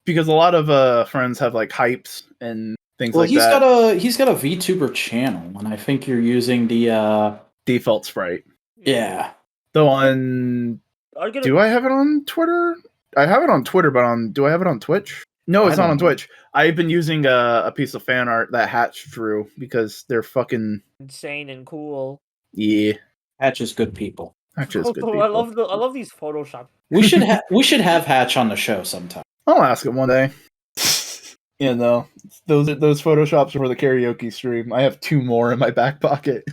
Because a lot of friends have like hypes and things like that. He's got a VTuber channel, and I think you're using the default sprite. Yeah. Though do I have it on Twitter? I have it on Twitter, but do I have it on Twitch? No, it's not on Twitch. I've been using a piece of fan art that Hatch drew because they're fucking insane and cool. Yeah, Hatch is good people. Hatch is good people. I love these Photoshop. We should have Hatch on the show sometime. I'll ask him one day. You know, those Photoshops are for the karaoke stream. I have 2 more in my back pocket.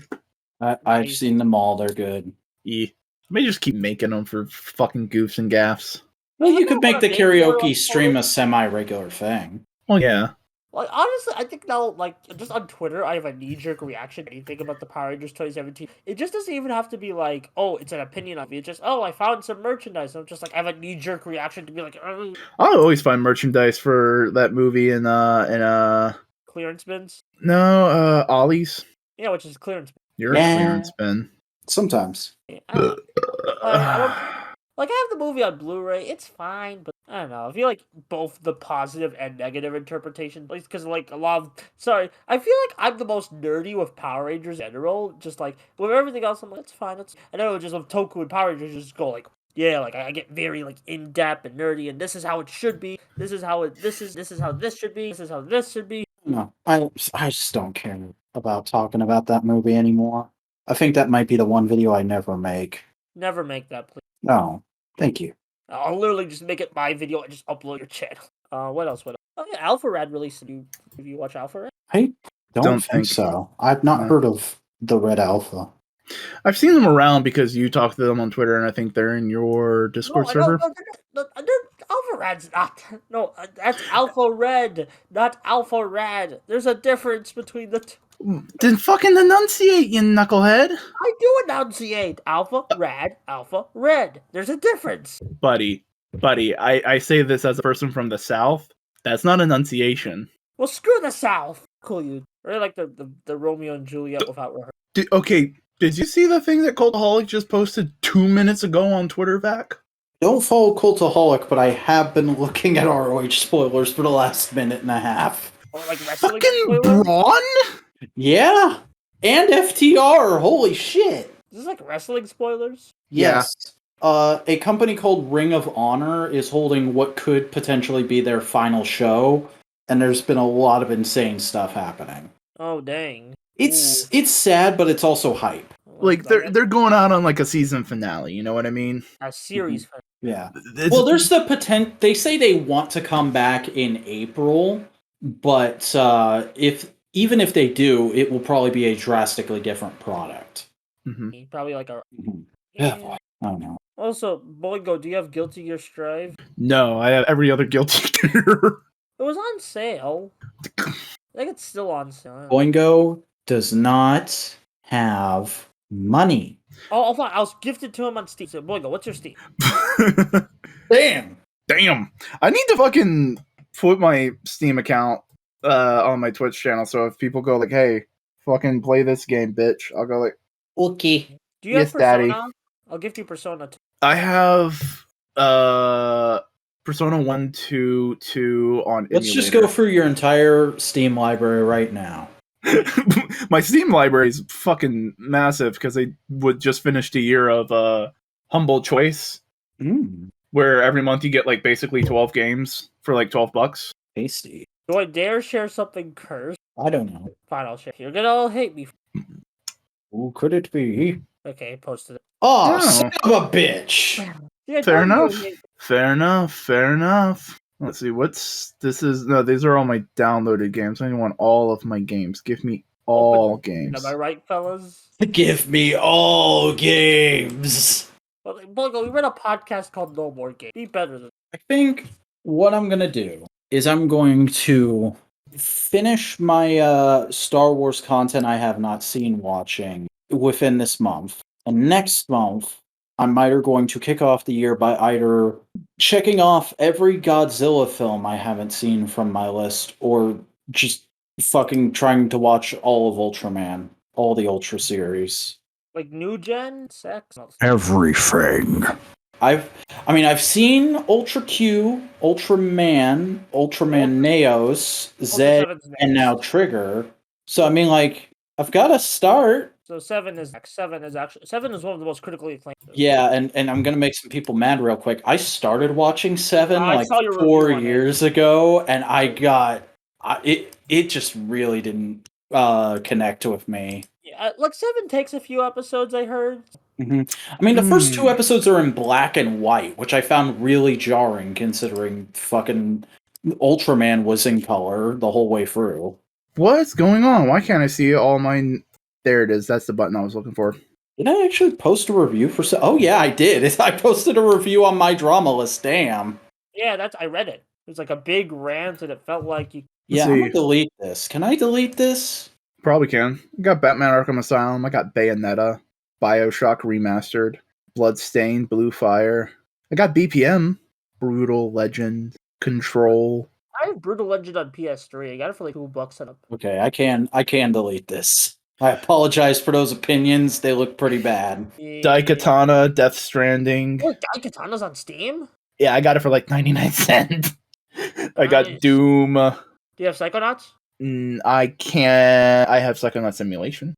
I've seen them all. They're good. Yeah. I may just keep making them for fucking goofs and gaffs. Well, you could make the karaoke stream a semi-regular thing. Well, yeah. Like, honestly, I think now, like, just on Twitter, I have a knee-jerk reaction to anything about the Power Rangers 2017. It just doesn't even have to be like, oh, it's an opinion of me. It's just, oh, I found some merchandise. I'm just like, I have a knee-jerk reaction to be like, I always find merchandise for that movie in clearance bins? No, Ollie's. Yeah, which is clearance bin. You're a clearance bin. Sometimes. Yeah, like, I have the movie on Blu-ray. It's fine, but I don't know. I feel like both the positive and negative interpretation, at least because, like, I feel like I'm the most nerdy with Power Rangers in general. Just, like, with everything else, I'm like, it's fine. I know just with Toku and Power Rangers, just go, like, yeah, like, I get very, like, in-depth and nerdy, and this is how it should be. This is how this should be. This is how this should be. No, I just don't care about talking about that movie anymore. I think that might be the one video I never make. Never make that, please. No. Thank you. I'll literally just make it my video and just upload your channel. What else? Oh yeah, Alpha Rad released. Have you watch Alpha Rad? I don't think so. I've not heard of the Red Alpha. I've seen them around because you talk to them on Twitter, and I think they're in your Discord server. No, Alpha Rad's not. No, that's Alpha Red, not Alpha Rad. There's a difference between the two. Then fucking enunciate, you knucklehead. I do enunciate. Alpha Rad, Alpha Red. There's a difference. Buddy, I say this as a person from the South. That's not enunciation. Well, screw the South. Cool, you. Really like the Romeo and Juliet without rehearsal. Okay, Did you see the thing that Cultaholic just posted 2 minutes ago on Twitter, Vac? Don't follow Cultaholic, but I have been looking at ROH spoilers for the last minute and a half. Or like wrestling Fucking spoilers? Braun? Yeah, and FTR. Holy shit! Is this like wrestling spoilers? Yeah. Yes. A company called Ring of Honor is holding what could potentially be their final show, and there's been a lot of insane stuff happening. Oh dang. It's sad, but it's also hype. Like they're going out on like a season finale, you know what I mean? a series. Yeah. It's- Well, there's the potential. They say they want to come back in April, but even if they do, it will probably be a drastically different product. Mhm. Probably like a. Yeah, boy. I don't know. Also, Boingo, do you have Guilty Gear Strive? No, I have every other Guilty Gear. It was on sale. I think it's still on sale. Boingo does not have money. Oh, fine. I was gifted to him on Steam. So, Boingo, what's your Steam? Damn. Damn. I need to fucking put my Steam account on my Twitch channel, so if people go like, hey, fucking play this game, bitch, I'll go like, Okay. Do you Yes, have Persona? Daddy. I'll gift you Persona 2. I have Persona 1, 2 on Let's just go through your entire Steam library right now. My Steam library is fucking massive because I would just finished a year of Humble Choice, where every month you get like basically 12 games for like $12. Tasty. Do I dare share something cursed? I don't know. Fine, I'll share. You're gonna all hate me. Who could it be? Okay, posted it. Oh, No. son of a bitch! Yeah, Fair don't enough. do it. Fair enough. Fair enough. Let's see. No, these are all my downloaded games. I want all of my games. Give me all games. Am I right, fellas? Give me all games. Well, Boingo, we read a podcast called No More Game. Be better than. I think what I'm gonna do is I'm going to finish my Star Wars content I have not seen watching within this month. And next month, I'm either going to kick off the year by either checking off every Godzilla film I haven't seen from my list, or just fucking trying to watch all of Ultraman, all the Ultra series. Like new gen sex? No. Everything. I've seen Ultra Q, Ultraman, Ultraman Neos, Zed, Ultra 7's and next. now Trigger. So I mean, like, I've got to start. So 7 is actually 7 is one of the most critically acclaimed. Yeah, and I'm gonna make some people mad real quick. I started watching 7 I like saw your 4 review on it. years ago, and it just really didn't connect with me. Yeah, like 7 takes a few episodes. I heard. I mean, the first 2 episodes are in black and white, which I found really jarring, considering fucking Ultraman was in color the whole way through. What's going on? Why can't I see all mine? There it is. That's the button I was looking for. Did I actually post a review for? Oh yeah, I did. I posted a review on my drama list. Damn. Yeah, I read it. It was like a big rant, and it felt like you. Yeah, Let's I'm see. gonna delete this. Can I delete this? Probably can. I got Batman Arkham Asylum. I got Bayonetta, Bioshock Remastered, Bloodstained, Blue Fire. I got BPM, Brutal Legend, Control. I have Brutal Legend on PS3. I got it for like $2 at a. Okay, I can delete this. I apologize for those opinions. They look pretty bad. Daikatana, Death Stranding. Oh, Daikatana's on Steam? Yeah, I got it for like 99 cents. I got Nice. Doom. Do you have Psychonauts? I can't. I have Psychonaut Simulation.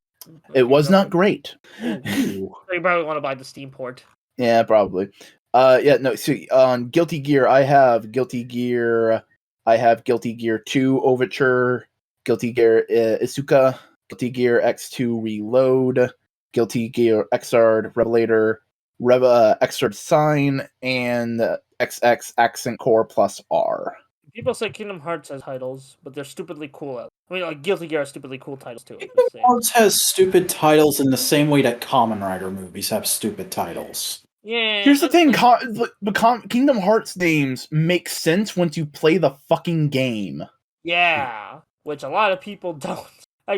It was not great. Ooh. So you probably want to buy the Steam port. Yeah, probably. Yeah, no. So on Guilty Gear, I have Guilty Gear 2 Overture, Guilty Gear Isuka, Guilty Gear X2 Reload, Guilty Gear Xrd Revelator, Xrd Sign, and XX Accent Core plus R. People say Kingdom Hearts has titles, but they're stupidly cool. I mean, like Guilty Gear has stupidly cool titles too. I'm Kingdom just saying. Hearts has stupid titles in the same way that Kamen Rider movies have stupid titles. Yeah. Here's the that's thing: Kingdom Hearts names make sense once you play the fucking game. Yeah, which a lot of people don't.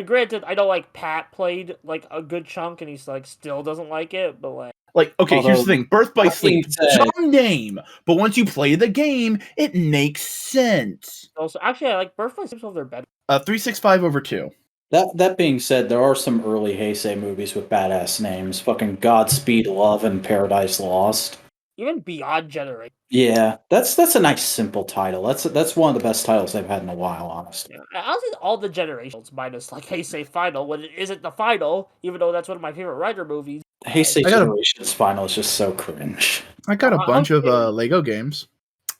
Granted, I know like Pat played like a good chunk, and he's like still doesn't like it, but like. Like, okay, here's the Although, thing: Birth by that being Sleep, said- dumb name, but once you play the game, it makes sense. Also, actually, I like Birth by Sleep's over better. 365 over 2. That being said, there are some early Heisei movies with badass names. Fucking Godspeed Love and Paradise Lost. Even Beyond Generation. Yeah, that's a nice simple title. That's one of the best titles I've had in a while, honestly. Yeah, honestly, all the generations minus like Heisei Final when it isn't the final, even though that's one of my favorite Rider movies. Heisei I got a- Generations Final is just so cringe. I got a bunch of Okay. Lego games.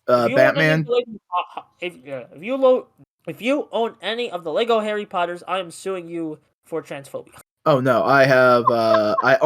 If you own any Batman. of the if you own any of the Lego Harry Potters, I am suing you for transphobia. Oh no, I have. I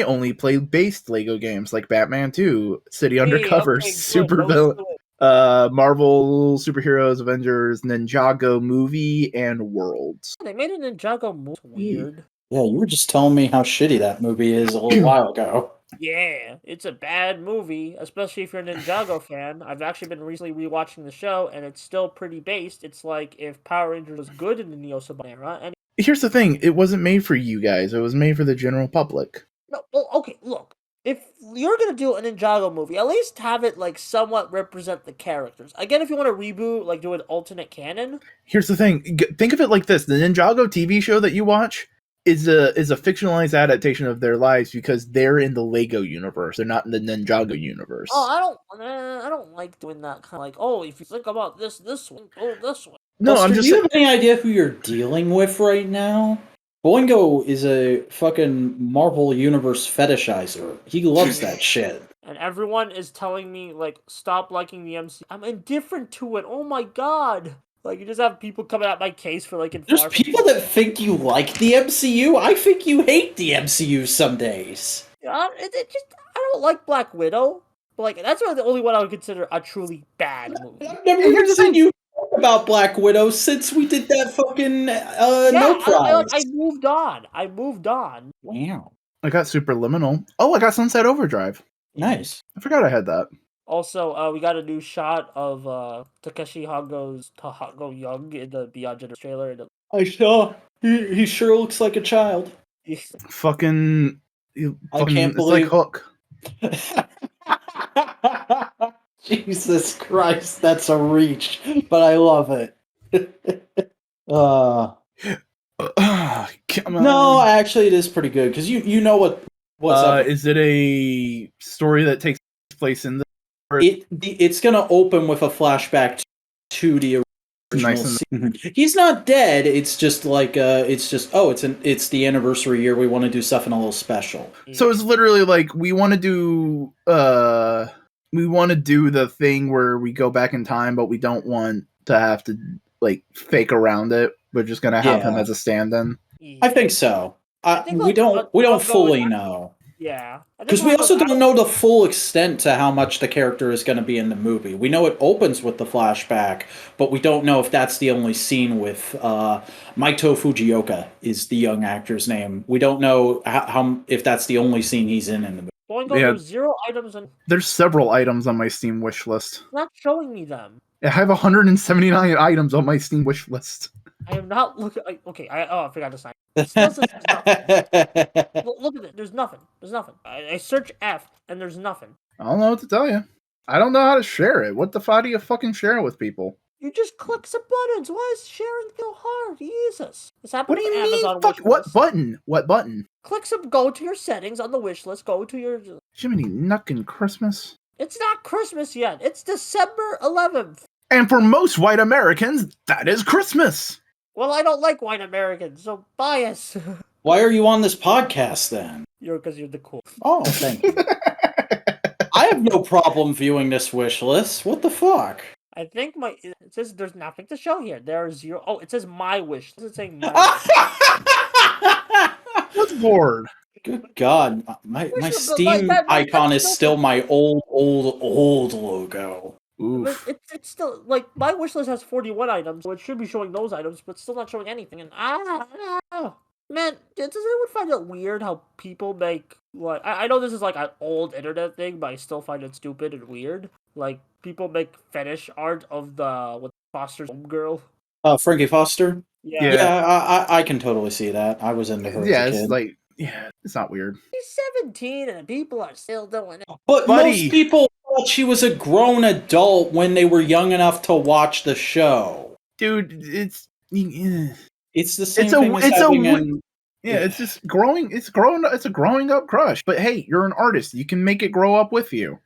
only play based Lego games like Batman 2, City Undercover, Okay, good. Super Those Villain, two. Marvel Superheroes, Avengers, Ninjago movie, and Worlds. They made a Ninjago movie. Weird. Yeah, you were just telling me how shitty that movie is a little while ago. Yeah, it's a bad movie, especially if you're a Ninjago fan. I've actually been recently rewatching the show, and it's still pretty based. It's like if Power Rangers was good in the Neo Saban era, and Here's the thing: it wasn't made for you guys. It was made for the general public. no, well, okay, look. If you're gonna do a Ninjago movie, at least have it like somewhat represent the characters. Again, if you want to reboot, like do an alternate canon. Here's the thing: think of it like this: the Ninjago TV show that you watch is a fictionalized adaptation of their lives because they're in the Lego universe. They're not in the Ninjago universe. Oh, I don't like doing that kind of like. Oh, if you think about this one, go this way. No, Buster, I'm just do you saying. have any idea who you're dealing with right now? Boingo is a fucking Marvel Universe fetishizer. He loves that shit. And everyone is telling me like stop liking the MC. I'm indifferent to it. Oh my god! Like you just have people coming at my case for like. There's people that think you like the MCU. I think you hate the MCU some days. Yeah, it just I don't like Black Widow. But like that's really the only one I would consider a truly bad movie. I've never even seen you talk about Black Widow since we did that fucking no prize. I moved on. I moved on. Wow, I got Superliminal. Oh, I got Sunset Overdrive. nice. I forgot I had that. Also, we got a new shot of Takeshi Hongo's Hongo Young in the Beyond Gender trailer. I saw. He sure looks like a child. Fucking, I can't it's believe- like Hook. Jesus Christ, that's a reach, but I love it. Come on. No, actually, it is pretty good because you know what's up. Is it a story that takes place in the? It's gonna open with a flashback to the original. Nice and- scene. He's not dead. It's just like it's the anniversary year. We want to do something a little special. So it's literally like we want to do the thing where we go back in time, but we don't want to have to like fake around it. We're just gonna have him Yeah. as a stand-in. I think so. think, We like, don't I'll go fully with- know. Yeah. Because we also don't know the full extent to how much the character is going to be in the movie. We know it opens with the flashback, but we don't know if that's the only scene with Maito Fujioka is the young actor's name. We don't know how if that's the only scene he's in the movie. Boingo, Yeah. there's 0 items and There's several items on my Steam wish list. not showing me them. I have 179 items on my Steam wish list. I am not looking. Okay, I forgot to sign. It still says there's nothing. Look at it. There's nothing. There's nothing. I search F and there's nothing. I don't know what to tell you. I don't know how to share it. What the fuck do you fucking share it with people? You just click some buttons. Why is sharing so hard? Jesus. This happened What do with you Amazon mean? Fuck, wish what list. button? What button? Click some. Go to your settings on the wish list. Go to your. Jiminy Nuckin' Christmas. It's not Christmas yet. It's December 11th. And for most white Americans, that is Christmas. Well, I don't like white Americans, so bias. Why are you on this podcast then? Because you're the cool. Oh, thank you. I have no problem viewing this wish list. What the fuck? I think it says there's nothing to show here. There are 0. Oh, it says my wish. It doesn't say my wish. What's bored? Good God, my Which- Steam that- icon that's is still my old logo. But Oof. it's still like my wish list has 41 items, so it should be showing those items, but still not showing anything. And man, does anyone find it weird how people make like I know this is like an old internet thing, but I still find it stupid and weird. Like people make fetish art of the Foster's homegirl. Frankie Foster? Yeah. Yeah, I can totally see that. I was into her Yeah, as a it's kid. like, yeah, it's not weird. She's 17 and people are still doing it. But Buddy. most people thought she was a grown adult when they were young enough to watch the show. Dude, it's... It's the same It's a thing as it's a having wi- an yeah, it's just growing. It's growing. It's a growing up crush. But hey, you're an artist. You can make it grow up with you.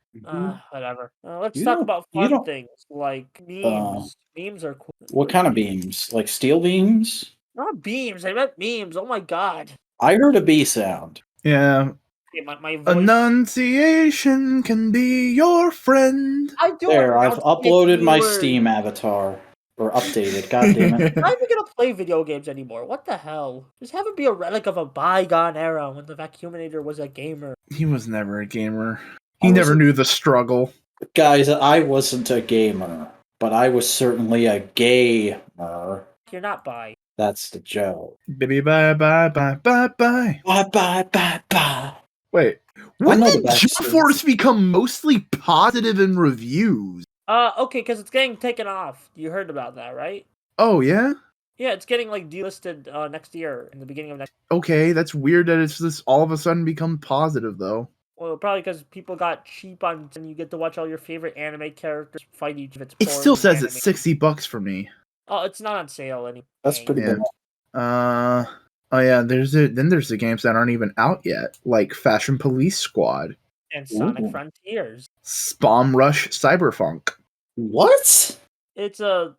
Whatever. Let's You talk don't- about you fun don't- things like memes. Memes are cool. What kind of beams? Like steel beams? Not beams. I meant memes. Oh my god. I heard a bee sound. Yeah, Okay, my voice. enunciation can be your friend. I do There, I've enunciate uploaded my keywords. Steam avatar. Or updated, god damn it. I'm not even gonna play video games anymore. What the hell? Just have it be a relic of a bygone era when the Vacuuminator was a gamer. He was never a gamer. I He never wasn't- knew the struggle. Guys, I wasn't a gamer, but I was certainly a gamer. You're not bi. That's the joke. Baby, bye, bye, bye, bye, bye. Bye bye bye bye. Wait, when know the did best Jump Force become mostly positive in reviews? Okay, because it's getting taken off. You heard about that, right? Oh yeah. Yeah, it's getting like delisted next year in the beginning of next. Okay, that's weird that it's just all of a sudden become positive though. Well, probably because people got cheap on, and you get to watch all your favorite anime characters fight each of its. It still says it's anime. $60 for me. Oh, it's not on sale anymore. That's pretty Yeah. bad. Oh yeah, there's the games that aren't even out yet, like Fashion Police Squad, And Sonic Ooh. Frontiers. Bomb Rush Cyberpunk. What? It's a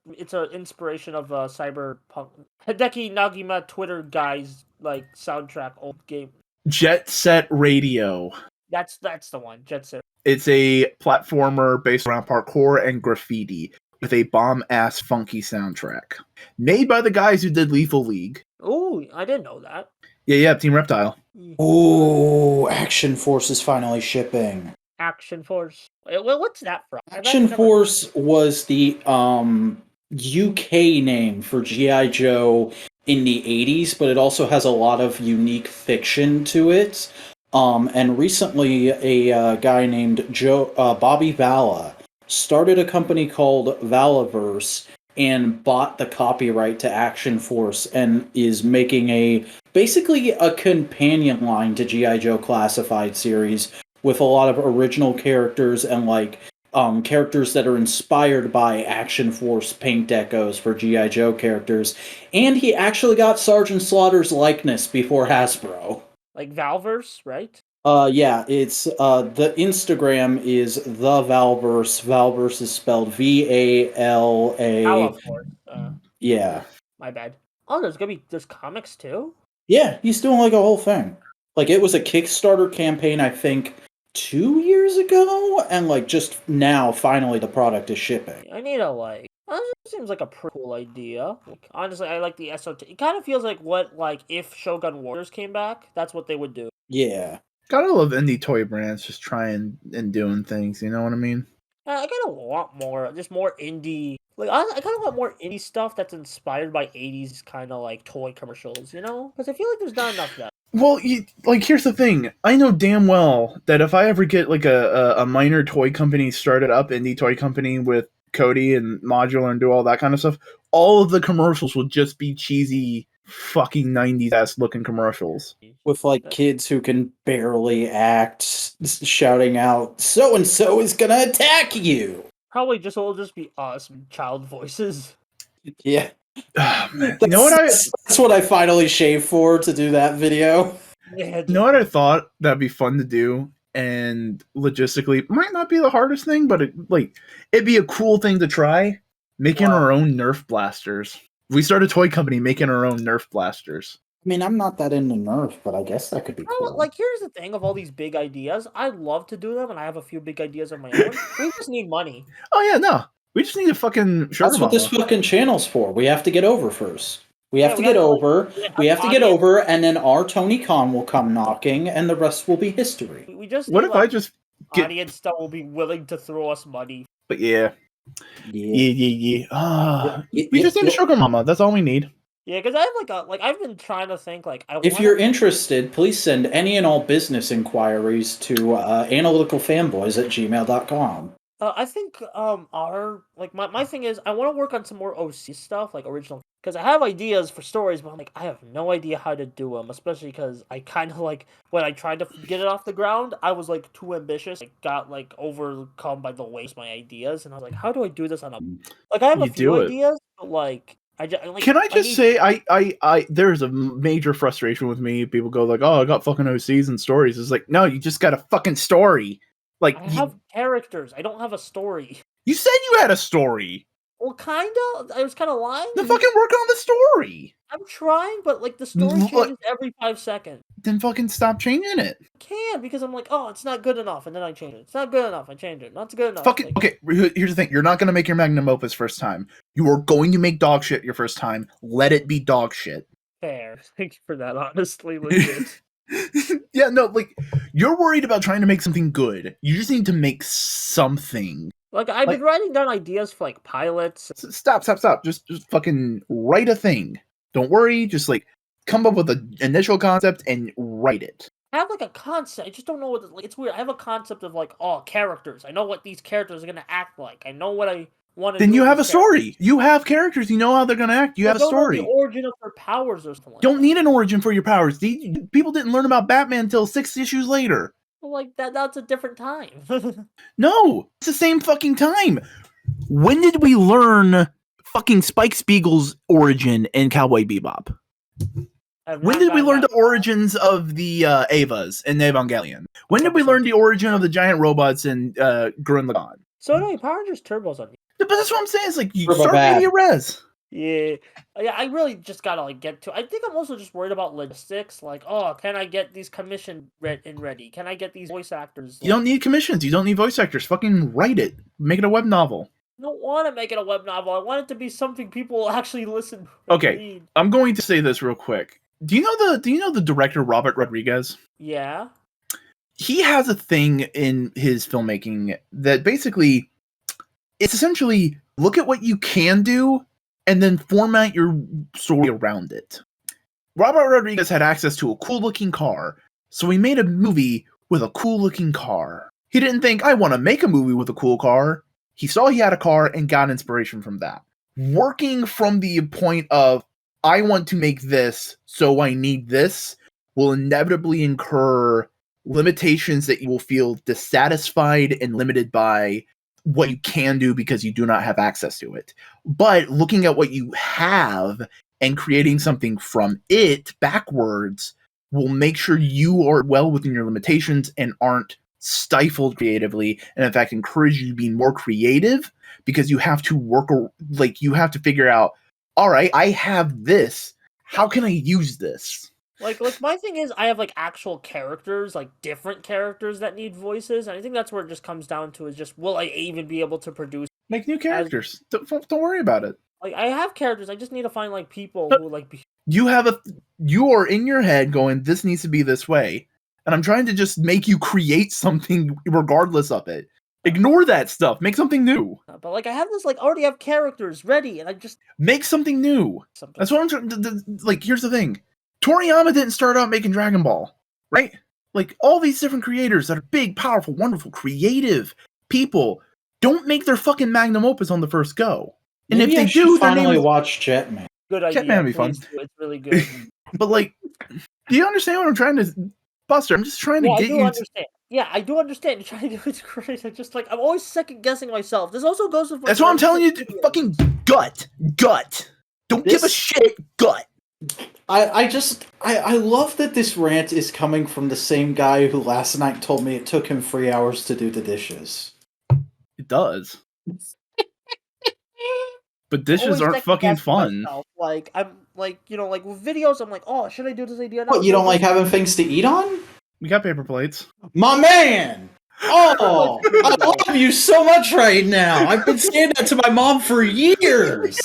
inspiration of Cyberpunk. Hideki Nagima Twitter guy's like soundtrack old game. Jet Set Radio. That's the one. Jet Set. It's a platformer based around parkour and graffiti with a bomb-ass funky soundtrack. Made by the guys who did Lethal League. Ooh, I didn't know that. Yeah, Team Reptile. Ooh, Action Force is finally shipping. Action Force. Well, what's that from? Action Force was the UK name for G.I. Joe in the 80s, but it also has a lot of unique fiction to it. And recently, a guy named Bobby Valla started a company called Valaverse and bought the copyright to Action Force and is making basically a companion line to G.I. Joe Classified series with a lot of original characters and like characters that are inspired by Action Force paint decos for G.I. Joe characters. And he actually got Sergeant Slaughter's likeness before Hasbro. Like Valverse, right? Yeah, it's the Instagram is the Valverse. Valverse is spelled V-A-L-A. Valaforce. Yeah. My bad. Oh, there's comics too? Yeah, he's doing like a whole thing. Like it was a Kickstarter campaign, I think, 2 years ago, and like just now, finally, the product is shipping. I need a like. That seems like a pretty cool idea. Like, honestly, I like the SOT. It kind of feels like if Shogun Warriors came back, that's what they would do. Yeah. Gotta love indie toy brands just trying and doing things, you know what I mean? I kind of want more, just more indie. Like I kind of want more indie stuff that's inspired by '80s kind of like toy commercials, you know? Because I feel like there's not enough of that. Well, here's the thing. I know damn well that if I ever get like a minor toy company started up, indie toy company with Cody and Modular and do all that kind of stuff, all of the commercials will just be cheesy fucking 90s ass looking commercials. With like kids who can barely act, shouting out, "So and so is gonna attack you." Probably will just be us child voices. Yeah. Oh, man. You know what That's what I finally shaved for to do that video. Yeah, You know what I thought that'd be fun to do, and logistically might not be the hardest thing, but it'd be a cool thing to try. Making our own Nerf blasters. We start a toy company making our own Nerf blasters. I mean, I'm not that into Nerf, but I guess that could be cool. Like, here's the thing of all these big ideas. I'd love to do them, and I have a few big ideas of my own. We just need money. Oh yeah, no. We just need a fucking sugar That's what this mama. fucking channel's for. We have to get over first. We have to we get have to, over. We have to get audience- over, and then our Tony Khan will come knocking, and the rest will be history. We just What need, if I just get? audience that will be willing to throw us money. But yeah. Yeah. We just need a sugar mama. That's all we need. Yeah, because I have I've been trying to think If you're interested, please send any and all business inquiries to analyticalfanboys@gmail.com. I think my thing is I want to work on some more OC stuff, like original, because I have ideas for stories, but I'm like I have no idea how to do them, especially because I kind of when I tried to get it off the ground, I was like too ambitious. I got overcome by the waste of my ideas, and I was like, how do I do this on a I have You a few do it. ideas, but Can I just say, there's a major frustration with me. People go like, "Oh, I got fucking OCs and stories." It's like, no, you just got a fucking story. Like, I have characters. I don't have a story. you said you had a story. Well, kinda. I was kind of lying. Then fucking work on the story. I'm trying, but like the story changes every 5 seconds. Then fucking stop changing it. I can't because I'm like, oh, it's not good enough, and then I change it. It's not good enough. I change it. Not good enough. Fucking okay. Here's the thing: you're not gonna make your magnum opus first time. You are going to make dog shit your first time. Let it be dog shit. Fair. Thank you for that. Honestly, legit. Yeah, no, like you're worried about trying to make something good. You just need to make something. Like I've been writing down ideas for like pilots. Stop. Just fucking write a thing. Don't worry. Just like come up with an initial concept and write it. I have like a concept. I just don't know what. Like it's weird. I have a concept of like, oh, characters. I know what these characters are gonna act like. I know what I want to. Then you have a story. You have characters. You know how they're gonna act. You have a story. The origin of their powers or something. Don't need an origin for your powers. People didn't learn about Batman until 6 issues later. Well, like that's a different time. No, it's the same fucking time. When did we learn fucking Spike Spiegel's origin in Cowboy Bebop? When did we learn the origins of the Avas in Evangelion? When did we learn the origin of the giant robots in Gurren Lagann? So anyway, Power Rangers Turbo's on. But that's what I'm saying. It's like you Turbo start bad. media res. Yeah, I really just gotta like get to. I think I'm also just worried about logistics. Like, oh, can I get these commissioned ready? Can I get these voice actors? You don't need commissions. You don't need voice actors. Fucking write it. Make it a web novel. I don't want to make it a web novel. I want it to be something people will actually listen to. Okay, read. I'm going to say this real quick. Do you know the director Robert Rodriguez? Yeah. He has a thing in his filmmaking that basically it's essentially look at what you can do and then format your story around it. Robert Rodriguez had access to a cool looking car, so he made a movie with a cool looking car. He didn't think, I want to make a movie with a cool car. He saw he had a car and got inspiration from that. Working from the point of, I want to make this, so I need this, will inevitably incur limitations that you will feel dissatisfied and limited by what you can do because you do not have access to it. But looking at what you have and creating something from it backwards will make sure you are well within your limitations and aren't stifled creatively, and in fact encourage you to be more creative because you have to work, like you have to figure out, all right, I have this, how can I use this? Like my thing is, I have like actual characters, like different characters that need voices, and I think that's where it just comes down to is just, will I even be able to produce? Make new characters. Don't worry about it. Like I have characters, I just need to find like people who like. You are in your head going, this needs to be this way, and I'm trying to just make you create something regardless of it. Ignore that stuff. Make something new. But like I have this, like already have characters ready, and I just make something new. That's what I'm trying. Like, here's the thing. Toriyama didn't start out making Dragon Ball, right? Like, all these different creators that are big, powerful, wonderful, creative people don't make their fucking magnum opus on the first go. And Maybe if they I should do, finally watch Jetman. good idea. Jetman would be fun. It's really good. But like, do you understand what I'm trying to, Buster? I'm just trying to get you. Understand. Yeah, I do understand. You're trying to do it great. I'm just like, I'm always second guessing myself. This also goes with. That's what I'm telling you. Fucking gut. Don't give a shit. Gut. I love that this rant is coming from the same guy who last night told me it took him 3 hours to do the dishes. It does. But dishes aren't fucking fun. Myself. Like, I'm like, like with videos, I'm like, oh, should I do this idea now? What, you don't like having things to eat on? We got paper plates. My man! Oh, I love you so much right now. I've been saying that to my mom for years.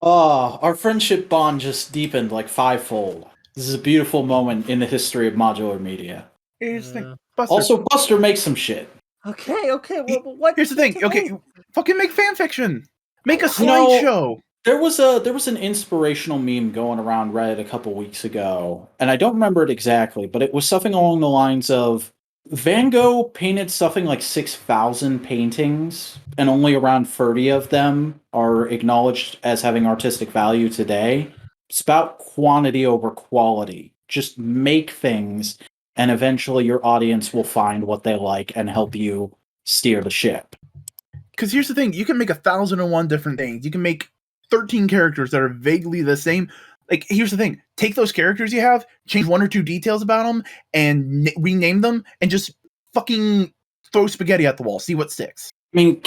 Oh, our friendship bond just deepened like 5-fold. This is a beautiful moment in the history of modular media. Here's the thing. Buster. Also, Buster makes some shit. Okay. Well, but what? Here's the thing. Okay, fucking make fan fiction. Make a slideshow. There was an inspirational meme going around Reddit a couple weeks ago, and I don't remember it exactly, but it was something along the lines of Van Gogh painted something like 6,000 paintings, and only around 30 of them are acknowledged as having artistic value today. It's about quantity over quality. Just make things, and eventually your audience will find what they like and help you steer the ship. Because here's the thing, you can make 1,001 different things. You can make 13 characters that are vaguely the same. Like, here's the thing, take those characters you have, change 1 or 2 details about them, and rename them, and just fucking throw spaghetti at the wall. See what sticks. I mean,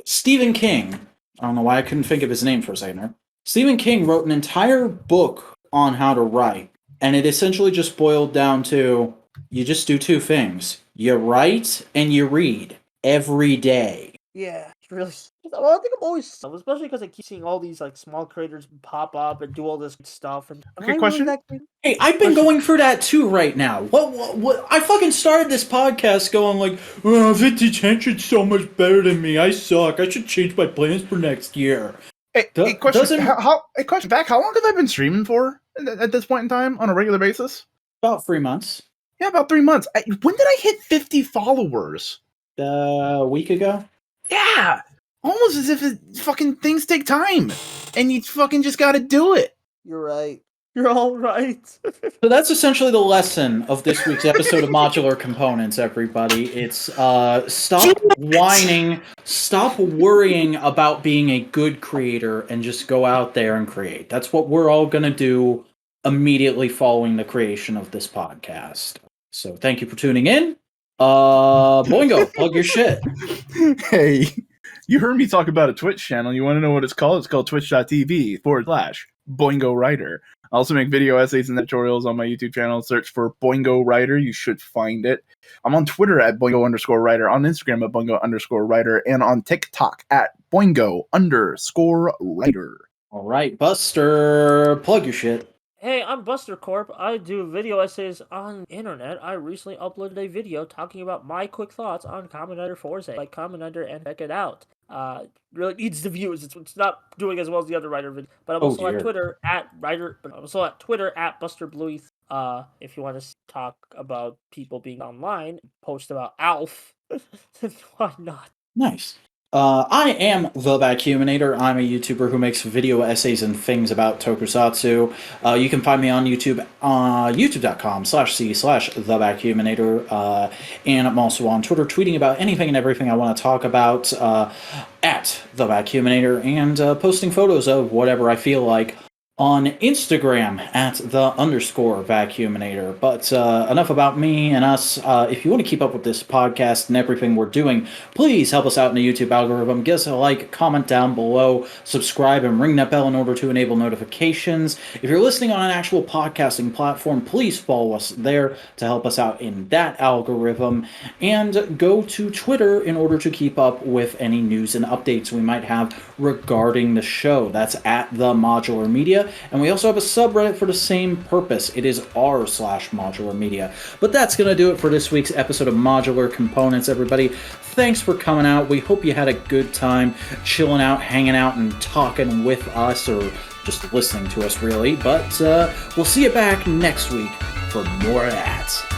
Stephen King, I don't know why I couldn't think of his name for a second there. Stephen King wrote an entire book on how to write, and it essentially just boiled down to, you just do 2 things. You write and you read every day. Yeah, it's really. Well, I think I'm always, especially because I keep seeing all these like small creators pop up and do all this stuff. And Okay, am I question? Really that good? Hey, I've been going through that too right now. What? I fucking started this podcast going like, oh, Vintage Henchard's so much better than me. I suck. I should change my plans for next year. Hey, question, Vac, how long have I been streaming for at this point in time on a regular basis? About 3 months. Yeah, about 3 months. When did I hit 50 followers? A week ago. Yeah, almost as if fucking things take time, and you fucking just gotta do it. You're right. You're all right. So that's essentially the lesson of this week's episode of Modular Components, everybody. It's stop whining, stop worrying about being a good creator, and just go out there and create. That's what we're all gonna do immediately following the creation of this podcast. So thank you for tuning in. Boingo, plug your shit. Hey, you heard me talk about a Twitch channel. You want to know what it's called? It's called twitch.tv/Boingo Writer. I also make video essays and tutorials on my YouTube channel. Search for Boingo Writer. You should find it. I'm on Twitter at Boingo_Writer, on Instagram at Boingo_Writer, and on TikTok at Boingo_Writer. All right, Buster, plug your shit. Hey, I'm Buster Corp. I do video essays on the internet. I recently uploaded a video talking about my quick thoughts on Kamen Rider Force. Like Kamen Rider and check it out. Really needs the views. It's not doing as well as the other Rider video. But I'm also on Twitter at Rider. But I'm also at Twitter at Buster Blueth. If you want to talk about people being online, post about Alf. Why not? Nice. I am the Vacuuminator. I'm a YouTuber who makes video essays and things about tokusatsu. You can find me on YouTube, youtube.com/c/the Vacuuminator. And I'm also on Twitter tweeting about anything and everything I want to talk about at the Vacuuminator, and posting photos of whatever I feel like on Instagram at _Vacuuminator. But enough about me and us. If you want to keep up with this podcast and everything we're doing, please help us out in the YouTube algorithm. Give us a like, comment down below, subscribe, and ring that bell in order to enable notifications. If you're listening on an actual podcasting platform, please follow us there to help us out in that algorithm. And go to Twitter in order to keep up with any news and updates we might have regarding the show. That's at the Modular Media. And we also have a subreddit for the same purpose. It is r/modular media. But that's going to do it for this week's episode of Modular Components, everybody. Thanks for coming out. We hope you had a good time chilling out, hanging out, and talking with us, or just listening to us, really. But we'll see you back next week for more of that.